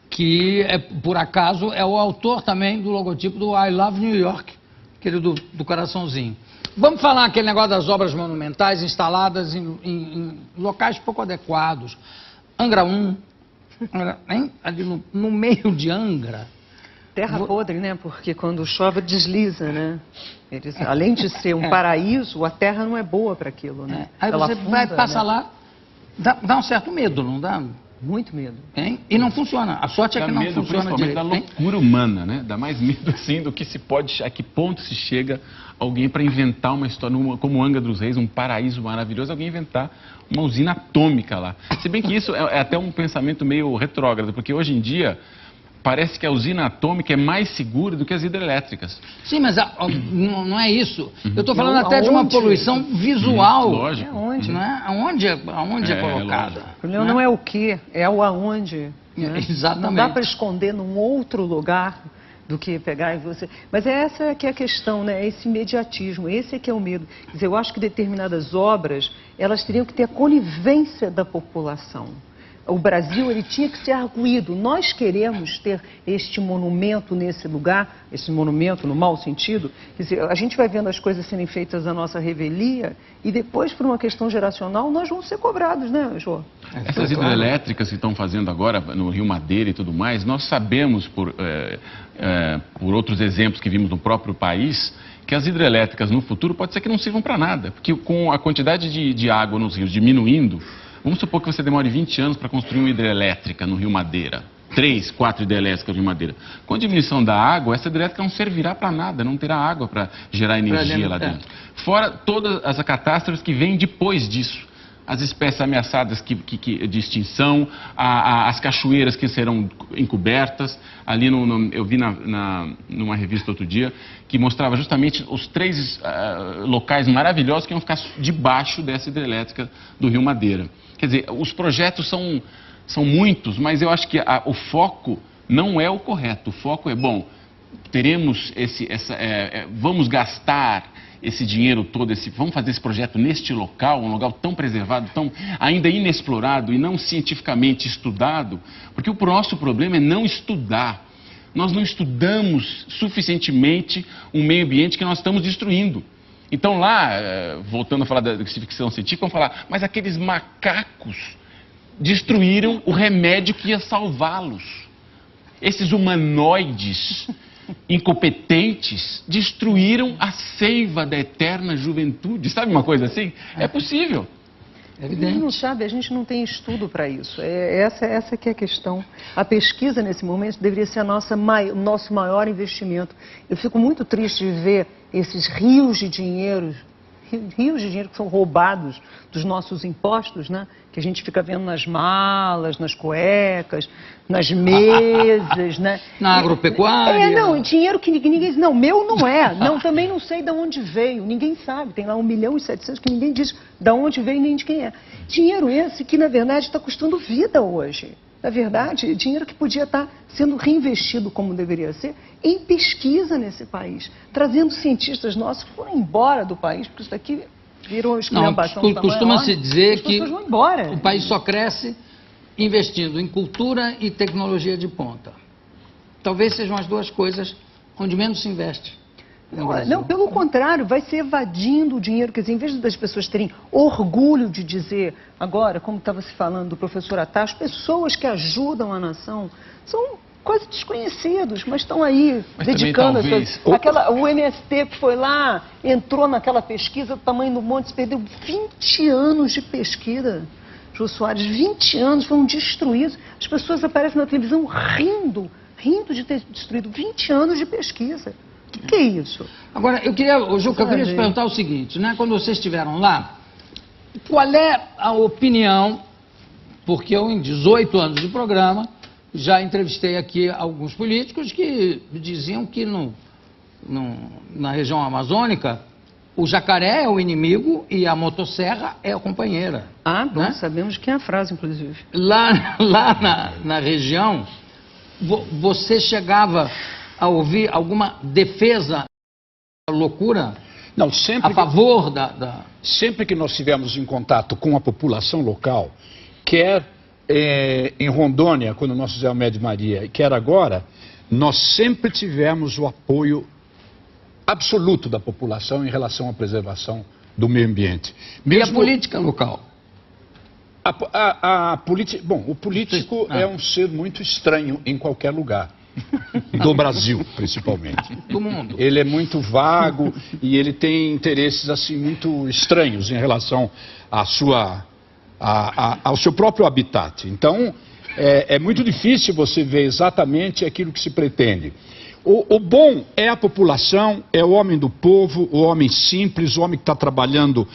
que, por acaso, é o autor também do logotipo do I Love New York, aquele do coraçãozinho. Vamos falar aquele negócio das obras monumentais instaladas em locais pouco adequados. Angra 1, ali no meio de Angra. Terra podre, né? Porque quando chove desliza, né? Além de ser um paraíso, a terra não é boa para aquilo, né? Aí ela você afunda, vai passar né? lá, dá um certo medo, não dá? Muito medo. Hein? E não funciona. A sorte é que não funciona principalmente direito. da loucura humana, né? Dá mais medo assim do que se pode, a que ponto se chega alguém para inventar uma história, como Angra dos Reis, um paraíso maravilhoso, alguém inventar uma usina atômica lá. Se bem que isso é até um pensamento meio retrógrado, porque hoje em dia parece que a usina atômica é mais segura do que as hidrelétricas. Sim, mas não é isso. Eu estou falando até de uma poluição visual. Lógico. Aonde? Não é? Aonde é colocada? O problema não é o que, é o aonde. Né? Exatamente. Não dá para esconder num outro lugar do que pegar em você. Mas essa que é a questão, né? Esse imediatismo, esse é que é o medo. Quer dizer, eu acho que determinadas obras, elas teriam que ter a conivência da população. O Brasil, ele tinha que ser arguído. Nós queremos ter este monumento nesse lugar, esse monumento no mau sentido. Quer dizer, a gente vai vendo as coisas serem feitas à nossa revelia e depois, por uma questão geracional, nós vamos ser cobrados, né, Jô? Essas hidrelétricas que estão fazendo agora no Rio Madeira e tudo mais, nós sabemos por outros exemplos que vimos no próprio país, que as hidrelétricas no futuro pode ser que não sirvam para nada, porque com a quantidade de água nos rios diminuindo, vamos supor que você demore 20 anos para construir uma hidrelétrica no Rio Madeira. 3, 4 hidrelétricas de madeira. Com a diminuição da água, essa hidrelétrica não servirá para nada, não terá água para gerar energia lá dentro. Fora todas as catástrofes que vêm depois disso. As espécies ameaçadas de extinção, as cachoeiras que serão encobertas. Ali eu vi numa revista outro dia que mostrava justamente os 3 locais maravilhosos que iam ficar debaixo dessa hidrelétrica do Rio Madeira. Quer dizer, os projetos são muitos, mas eu acho que o foco não é o correto. O foco é, bom, teremos vamos gastar esse dinheiro todo, vamos fazer esse projeto neste local, um local tão preservado, tão ainda inexplorado e não cientificamente estudado, porque o nosso problema é não estudar. Nós não estudamos suficientemente o meio ambiente que nós estamos destruindo. Então lá, voltando a falar da ficção científica, vamos falar, mas aqueles macacos destruíram o remédio que ia salvá-los. Esses humanoides incompetentes destruíram a seiva da eterna juventude. Sabe uma coisa assim? É possível. A gente não sabe, a gente não tem estudo para isso. Essa que é a questão. A pesquisa, nesse momento, deveria ser o nosso maior investimento. Eu fico muito triste de ver esses rios de dinheiro que são roubados dos nossos impostos, né? Que a gente fica vendo nas malas, nas cuecas, nas mesas, né? Na agropecuária. Não, dinheiro que ninguém diz, não, meu não é, não, também não sei de onde veio, ninguém sabe, tem lá 1.700.000 que ninguém diz de onde veio nem de quem é. Dinheiro esse que, na verdade, está custando vida hoje. Na verdade, dinheiro que podia estar sendo reinvestido como deveria ser em pesquisa nesse país, trazendo cientistas nossos que foram embora do país, porque isso daqui virou uma esculhambação. Costuma-se dizer que o país só cresce investindo em cultura e tecnologia de ponta. Talvez sejam as duas coisas onde menos se investe. Não, pelo contrário, vai se evadindo o dinheiro. Quer dizer, em vez das pessoas terem orgulho de dizer, agora, como estava se falando do professor Attar, as pessoas que ajudam a nação são quase desconhecidos, mas estão aí dedicando o MST que foi lá, entrou naquela pesquisa do tamanho do monte, se perdeu 20 anos de pesquisa. Jô Soares, 20 anos foram destruídos. As pessoas aparecem na televisão rindo de ter destruído 20 anos de pesquisa. O que é isso? Agora, eu queria te perguntar o seguinte, né? Quando vocês estiveram lá, qual é a opinião, porque eu em 18 anos de programa, já entrevistei aqui alguns políticos que diziam que na região amazônica, o jacaré é o inimigo e a motosserra é a companheira. Bom, né? Sabemos que é a frase, inclusive. Lá na região, você chegava a ouvir alguma defesa da loucura? Não, sempre a favor Sempre que nós estivermos em contato com a população local, quer em Rondônia, quando nós fizemos a Média Maria, quer agora, nós sempre tivemos o apoio absoluto da população em relação à preservação do meio ambiente. E a política local? O político é um ser muito estranho em qualquer lugar. Do Brasil, principalmente. Do mundo. Ele é muito vago e ele tem interesses assim muito estranhos em relação ao seu próprio habitat. Então, é muito difícil você ver exatamente aquilo que se pretende. O bom é a população, é o homem do povo, o homem simples, o homem que está trabalhando,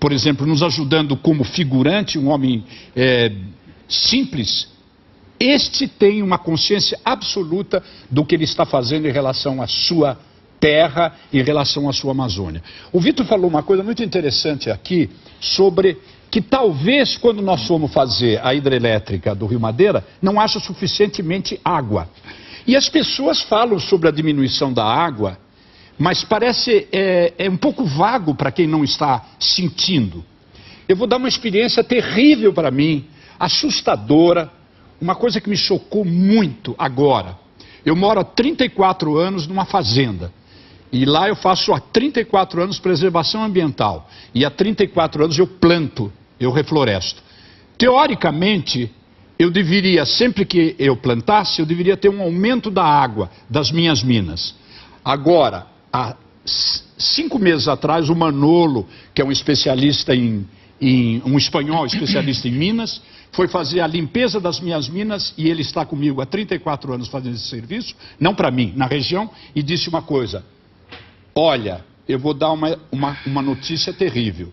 por exemplo, nos ajudando como figurante, um homem simples. Este tem uma consciência absoluta do que ele está fazendo em relação à sua terra, em relação à sua Amazônia. O Vitor falou uma coisa muito interessante aqui sobre que talvez quando nós formos fazer a hidrelétrica do Rio Madeira, não haja suficientemente água. E as pessoas falam sobre a diminuição da água, mas parece um pouco vago para quem não está sentindo. Eu vou dar uma experiência terrível para mim, assustadora, uma coisa que me chocou muito agora. Eu moro há 34 anos numa fazenda. E lá eu faço há 34 anos preservação ambiental. E há 34 anos eu planto, eu refloresto. Teoricamente, eu deveria, sempre que eu plantasse, eu deveria ter um aumento da água das minhas minas. Agora, há 5 meses atrás, o Manolo, que é um especialista um espanhol especialista em minas, foi fazer a limpeza das minhas minas, e ele está comigo há 34 anos fazendo esse serviço, não para mim, na região, e disse uma coisa: olha, eu vou dar uma notícia terrível.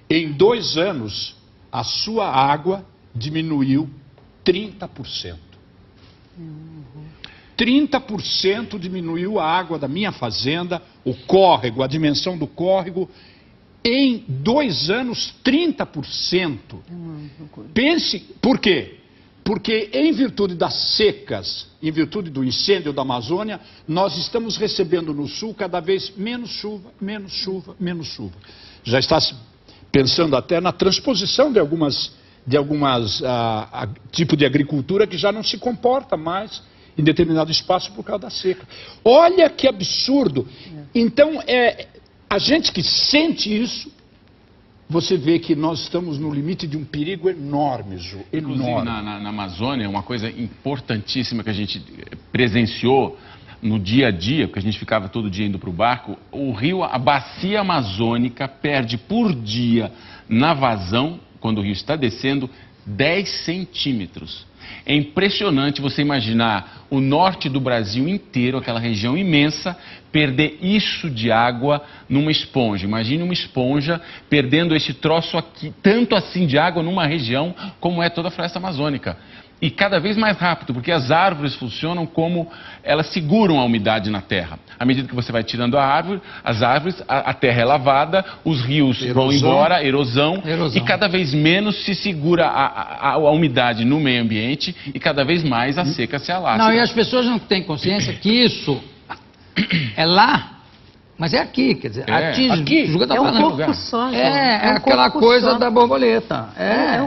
Em 2 anos, a sua água diminuiu 30%. 30% diminuiu a água da minha fazenda, o córrego, a dimensão do córrego. Em 2 anos, 30%. Pense, por quê? Porque em virtude das secas, em virtude do incêndio da Amazônia, nós estamos recebendo no sul cada vez menos chuva, menos chuva, menos chuva. Já está se pensando até na transposição de algumas tipo de agricultura que já não se comporta mais em determinado espaço por causa da seca. Olha que absurdo! Então, a gente que sente isso, você vê que nós estamos no limite de um perigo enorme, Ju, enorme. Inclusive, na Amazônia, uma coisa importantíssima que a gente presenciou no dia a dia, porque a gente ficava todo dia indo para o barco, o rio, a bacia amazônica perde por dia na vazão, quando o rio está descendo, 10 centímetros. É impressionante você imaginar o norte do Brasil inteiro, aquela região imensa, perder isso de água numa esponja. Imagine uma esponja perdendo esse troço aqui, tanto assim de água numa região como é toda a floresta amazônica. E cada vez mais rápido, porque as árvores funcionam como elas seguram a umidade na terra. À medida que você vai tirando as árvores, a terra é lavada, os rios vão embora, erosão, e cada vez menos se segura a umidade no meio ambiente e cada vez mais a seca se alastra. Não, e as pessoas não têm consciência que isso é lá, mas é aqui, quer dizer, atinge, aqui. É um corpo só, é aquela coisa da borboleta.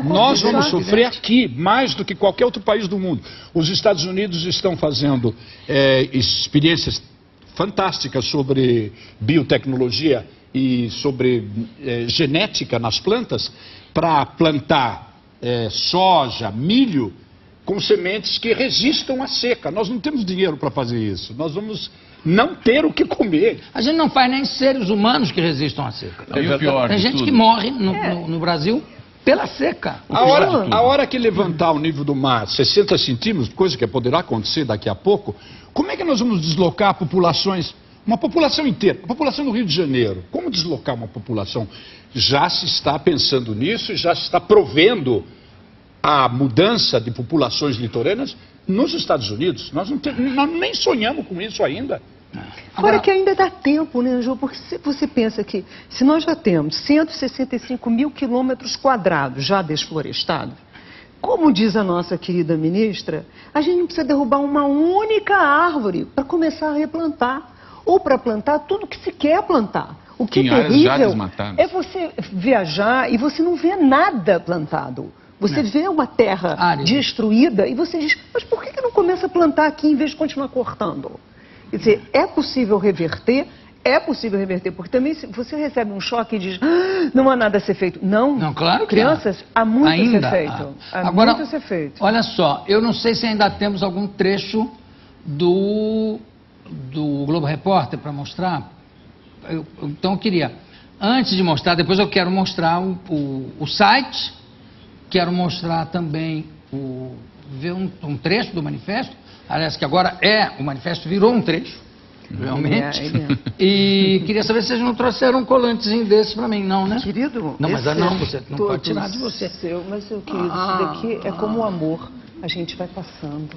Nós vamos sofrer aqui, mais do que qualquer outro país do mundo. Os Estados Unidos estão fazendo experiências fantásticas sobre biotecnologia e sobre genética nas plantas, para plantar soja, milho, com sementes que resistam à seca. Nós não temos dinheiro para fazer isso. Nós vamos não ter o que comer. A gente não faz nem seres humanos que resistam à seca. Tem gente que morre no Brasil pela seca. A hora que levantar o nível do mar 60 centímetros, coisa que poderá acontecer daqui a pouco, como é que nós vamos deslocar populações, uma população inteira, a população do Rio de Janeiro? Como deslocar uma população? Já se está pensando nisso e já se está provendo a mudança de populações litorâneas nos Estados Unidos. Nós nem sonhamos com isso ainda. Fora que ainda dá tempo, né, Ju? Porque se você pensa que se nós já temos 165 mil quilômetros quadrados já desflorestados, como diz a nossa querida ministra, a gente não precisa derrubar uma única árvore para começar a replantar. Ou para plantar tudo que se quer plantar. O que é terrível é você viajar e você não vê nada plantado. Você vê uma terra destruída e você diz, mas por que não começa a plantar aqui em vez de continuar cortando? Quer dizer, é possível reverter, porque também se você recebe um choque e diz, não há nada a ser feito. Não, claro que crianças, há muito a ser feito. Agora, muito a ser feito. Olha só, eu não sei se ainda temos algum trecho do Globo Repórter para mostrar. Então eu queria, antes de mostrar, depois eu quero mostrar o site, quero mostrar também, ver um trecho do manifesto, aliás, que agora o manifesto virou um trecho, realmente, e queria saber se vocês não trouxeram um colantezinho desse para mim, não, né? Querido, não, mas não, você não pode tirar de você. Mas, meu querido, isso daqui é como o amor, a gente vai passando,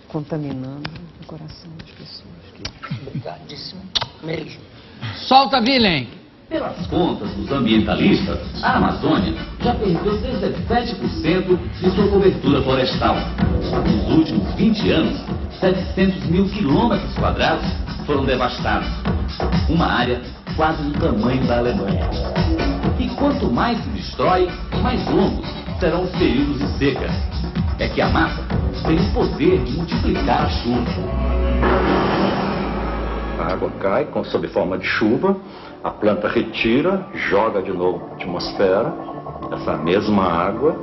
contaminando o coração das pessoas. Obrigadíssimo mesmo. Solta, Willem! Pelas contas dos ambientalistas, a Amazônia já perdeu 17% de sua cobertura florestal. Nos últimos 20 anos, 700 mil quilômetros quadrados foram devastados. Uma área quase do tamanho da Alemanha. E quanto mais se destrói, mais longos serão os períodos de seca. É que a mata tem o poder de multiplicar a chuva. A água cai sob forma de chuva, a planta retira, joga de novo na atmosfera. Essa mesma água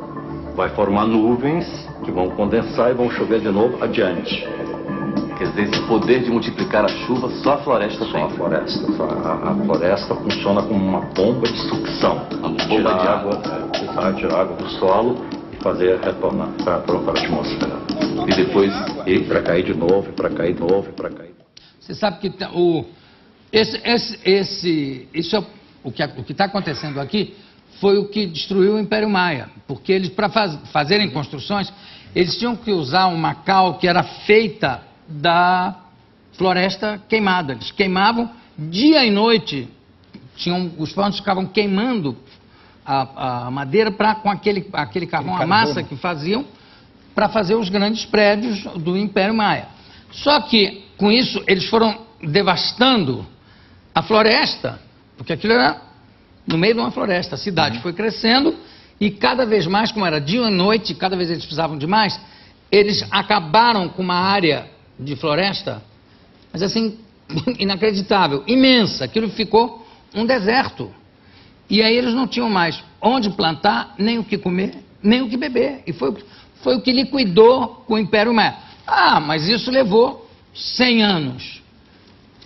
vai formar nuvens que vão condensar e vão chover de novo adiante. Quer dizer, esse poder de multiplicar a chuva, só a floresta tem? Só a floresta. A floresta funciona como uma bomba de sucção. Uma bomba de água. Tira água do solo fazer retornar para a atmosfera. E depois ir para cair de novo, para cair de novo, para cair. Você sabe que isso é o que está acontecendo aqui foi o que destruiu o Império Maia, porque eles, para fazerem construções, eles tinham que usar uma cal que era feita da floresta queimada. Eles queimavam dia e noite, os fornos ficavam queimando a madeira com aquele carvão, a massa que faziam para fazer os grandes prédios do Império Maia. Só que, com isso, eles foram devastando a floresta, porque aquilo era no meio de uma floresta. A cidade foi crescendo e cada vez mais, como era dia e noite, cada vez eles precisavam de mais, eles acabaram com uma área de floresta, mas assim, inacreditável, imensa. Aquilo ficou um deserto. E aí eles não tinham mais onde plantar, nem o que comer, nem o que beber. E foi o que liquidou o Império Maia. Ah, mas isso levou 100 anos.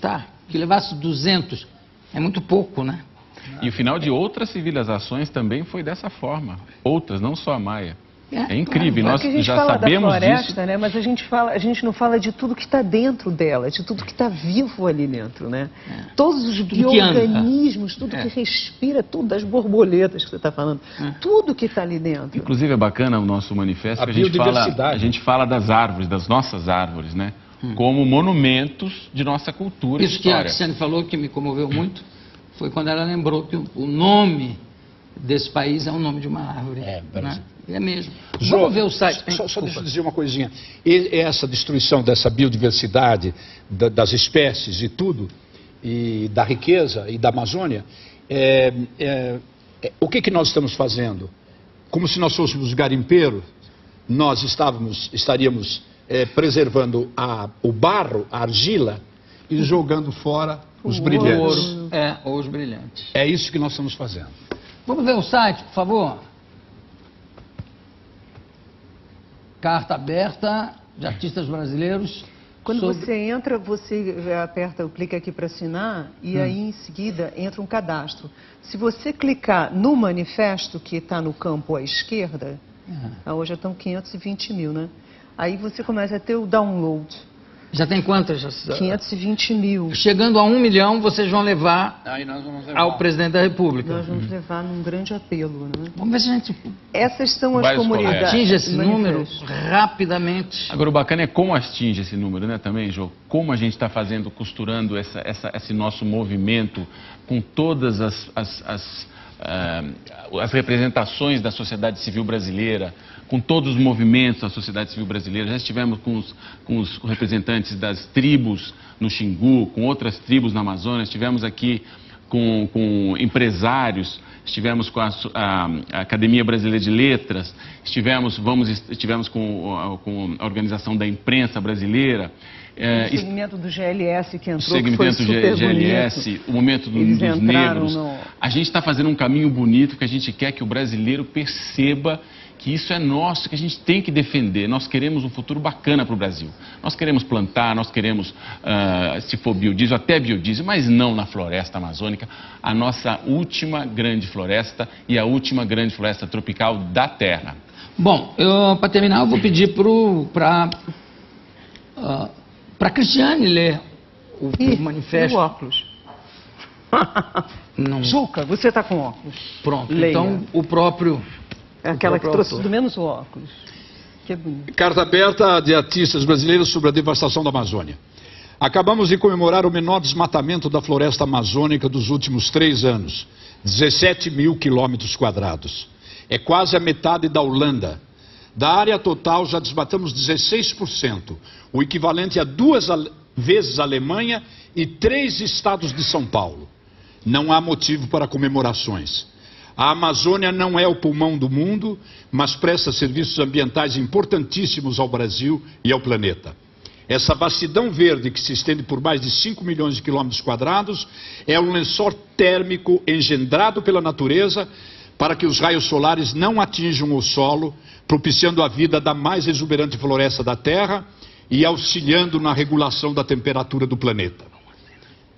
Tá, que levasse 200. É muito pouco, né? E o final de outras civilizações também foi dessa forma. Outras, não só a Maia. É incrível, claro. Nós que a gente já fala sabemos da floresta, disso. né? Mas a gente não fala de tudo que está dentro dela, de tudo que está vivo ali dentro, né? Todos os bioorganismos, tudo que respira, tudo das borboletas que você está falando, tudo que está ali dentro. Inclusive é bacana o nosso manifesto, que a gente fala das árvores, das nossas árvores, né? Como monumentos de nossa cultura e história. Isso que a Cristiane falou, que me comoveu muito, foi quando ela lembrou que o nome desse país é o nome de uma árvore. Né? É mesmo. Vamos ver o site. Só deixa eu dizer uma coisinha. Essa destruição dessa biodiversidade, das espécies e tudo, e da riqueza e da Amazônia, o que nós estamos fazendo? Como se nós fôssemos garimpeiros, nós estaríamos preservando o barro, a argila, e jogando fora os brilhantes. Ou os brilhantes. É isso que nós estamos fazendo. Vamos ver o site, por favor. Carta aberta de artistas brasileiros. Quando você entra, você aperta o clique aqui para assinar e aí em seguida entra um cadastro. Se você clicar no manifesto que está no campo à esquerda, hoje já estão 520 mil, né? Aí você começa a ter o download. Já tem quantas? 520 mil. Chegando a 1 milhão, vocês vão levar ao presidente da República. Nós vamos levar num grande apelo, né? Vamos ver se a gente... Essas são as comunidades. Atinge esse número rapidamente. Agora, o bacana é como atinge esse número, né, também, Jô? Como a gente está fazendo, costurando esse nosso movimento com todas as representações da sociedade civil brasileira, com todos os movimentos da sociedade civil brasileira. Já estivemos com os representantes das tribos no Xingu, com outras tribos na Amazônia, estivemos aqui com empresários, estivemos com a Academia Brasileira de Letras, estivemos com a Organização da Imprensa Brasileira. O segmento do GLS que entrou, segmento que foi super GLS, bonito. o momento dos negros. A gente está fazendo um caminho bonito, que a gente quer que o brasileiro perceba que isso é nosso, que a gente tem que defender. Nós queremos um futuro bacana para o Brasil. Nós queremos plantar, nós queremos, se for biodiesel, até biodiesel, mas não na floresta amazônica, a nossa última grande floresta e a última grande floresta tropical da Terra. Bom, para terminar, eu vou pedir para Cristiane ler o manifesto. E o óculos? Não. Juca, você está com óculos. Pronto, Leia. então o próprio... Aquela que trouxe tudo menos o óculos. Que bonito. Carta aberta de artistas brasileiros sobre a devastação da Amazônia. Acabamos de comemorar o menor desmatamento da floresta amazônica dos últimos 3 anos. 17 mil quilômetros quadrados. É quase a metade da Holanda. Da área total já desmatamos 16%, o equivalente a 2 vezes a Alemanha e 3 estados de São Paulo. Não há motivo para comemorações. A Amazônia não é o pulmão do mundo, mas presta serviços ambientais importantíssimos ao Brasil e ao planeta. Essa vastidão verde que se estende por mais de 5 milhões de quilômetros quadrados é um lençol térmico engendrado pela natureza para que os raios solares não atinjam o solo, propiciando a vida da mais exuberante floresta da Terra e auxiliando na regulação da temperatura do planeta.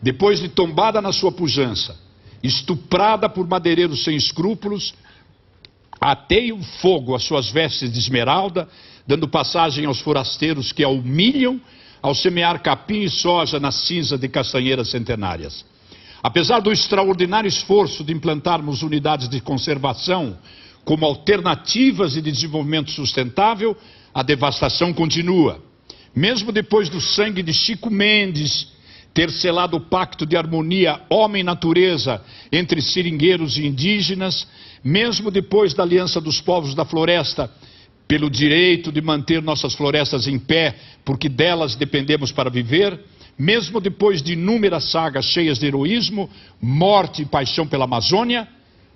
Depois de tombada na sua pujança, estuprada por madeireiros sem escrúpulos, ateiam fogo às suas vestes de esmeralda, dando passagem aos forasteiros que a humilham ao semear capim e soja na cinza de castanheiras centenárias. Apesar do extraordinário esforço de implantarmos unidades de conservação como alternativas de desenvolvimento sustentável, a devastação continua. Mesmo depois do sangue de Chico Mendes ter selado o pacto de harmonia homem-natureza entre seringueiros e indígenas, mesmo depois da aliança dos povos da floresta pelo direito de manter nossas florestas em pé, porque delas dependemos para viver, mesmo depois de inúmeras sagas cheias de heroísmo, morte e paixão pela Amazônia,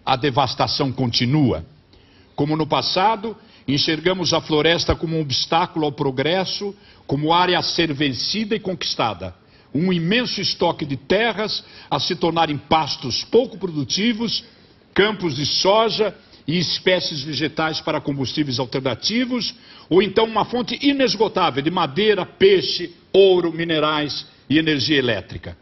a devastação continua. Como no passado, enxergamos a floresta como um obstáculo ao progresso, como área a ser vencida e conquistada. Um imenso estoque de terras a se tornarem pastos pouco produtivos, campos de soja e espécies vegetais para combustíveis alternativos, ou então uma fonte inesgotável de madeira, peixe, ouro, minerais e energia elétrica.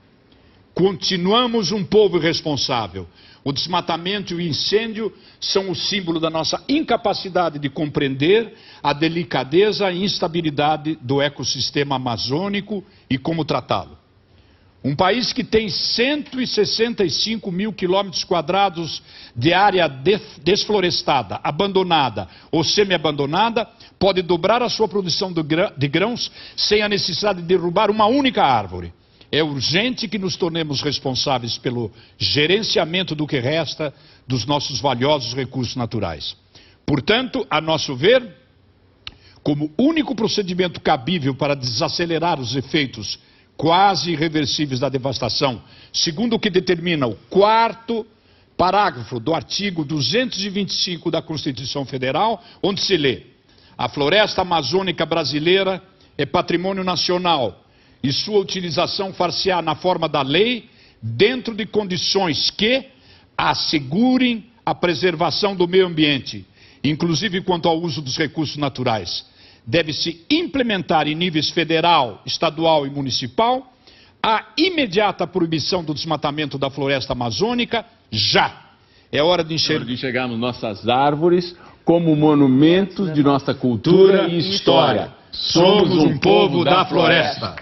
Continuamos um povo irresponsável. O desmatamento e o incêndio são o símbolo da nossa incapacidade de compreender a delicadeza e instabilidade do ecossistema amazônico e como tratá-lo. Um país que tem 165 mil quilômetros quadrados de área desflorestada, abandonada ou semi-abandonada, pode dobrar a sua produção de grãos sem a necessidade de derrubar uma única árvore. É urgente que nos tornemos responsáveis pelo gerenciamento do que resta dos nossos valiosos recursos naturais. Portanto, a nosso ver, como único procedimento cabível para desacelerar os efeitos quase irreversíveis da devastação, segundo o que determina o 4º parágrafo do artigo 225 da Constituição Federal, onde se lê: a floresta amazônica brasileira é patrimônio nacional e sua utilização far-se-á na forma da lei, dentro de condições que assegurem a preservação do meio ambiente, inclusive quanto ao uso dos recursos naturais. Deve-se implementar em níveis federal, estadual e municipal a imediata proibição do desmatamento da floresta amazônica já. É hora de enxergarmos nossas árvores como monumentos de nossa cultura e história. Somos um povo da floresta.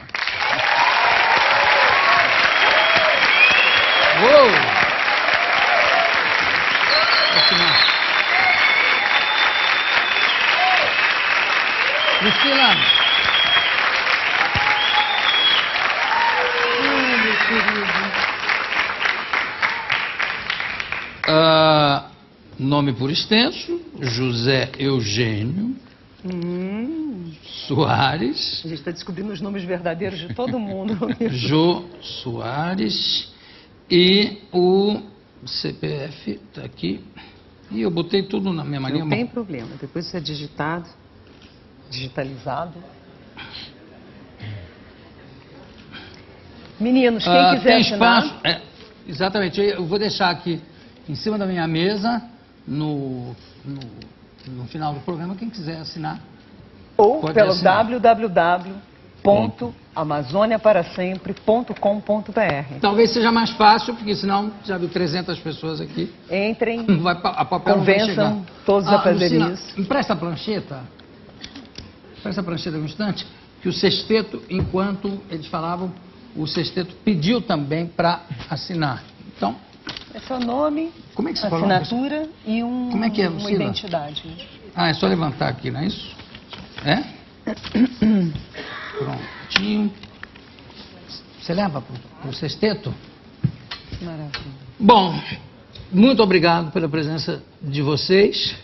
Uou! Priscila. Nome por extenso, José Eugênio Soares. A gente está descobrindo os nomes verdadeiros de todo mundo. Jô Soares. E o CPF está aqui. E eu botei tudo na minha mania. Não tem problema, depois isso é digitalizado. Meninos, quem quiser tem assinar... espaço, exatamente, eu vou deixar aqui em cima da minha mesa, no final do programa, quem quiser assinar. Ou pelo www.amazoniaparasempre.com.br. Talvez seja mais fácil, porque senão já viu 300 pessoas aqui. Entrem, a papel convençam todos a fazer isso. Empresta a prancheta. Presta a prancheta um instante, que o sexteto, enquanto eles falavam, o sexteto pediu também para assinar. Então... é seu nome, como é que você assinatura e como é que é, uma identidade. Ah, é só levantar aqui, não é isso? É? Prontinho. Você leva para o sexteto? Maravilha. Bom, muito obrigado pela presença de vocês.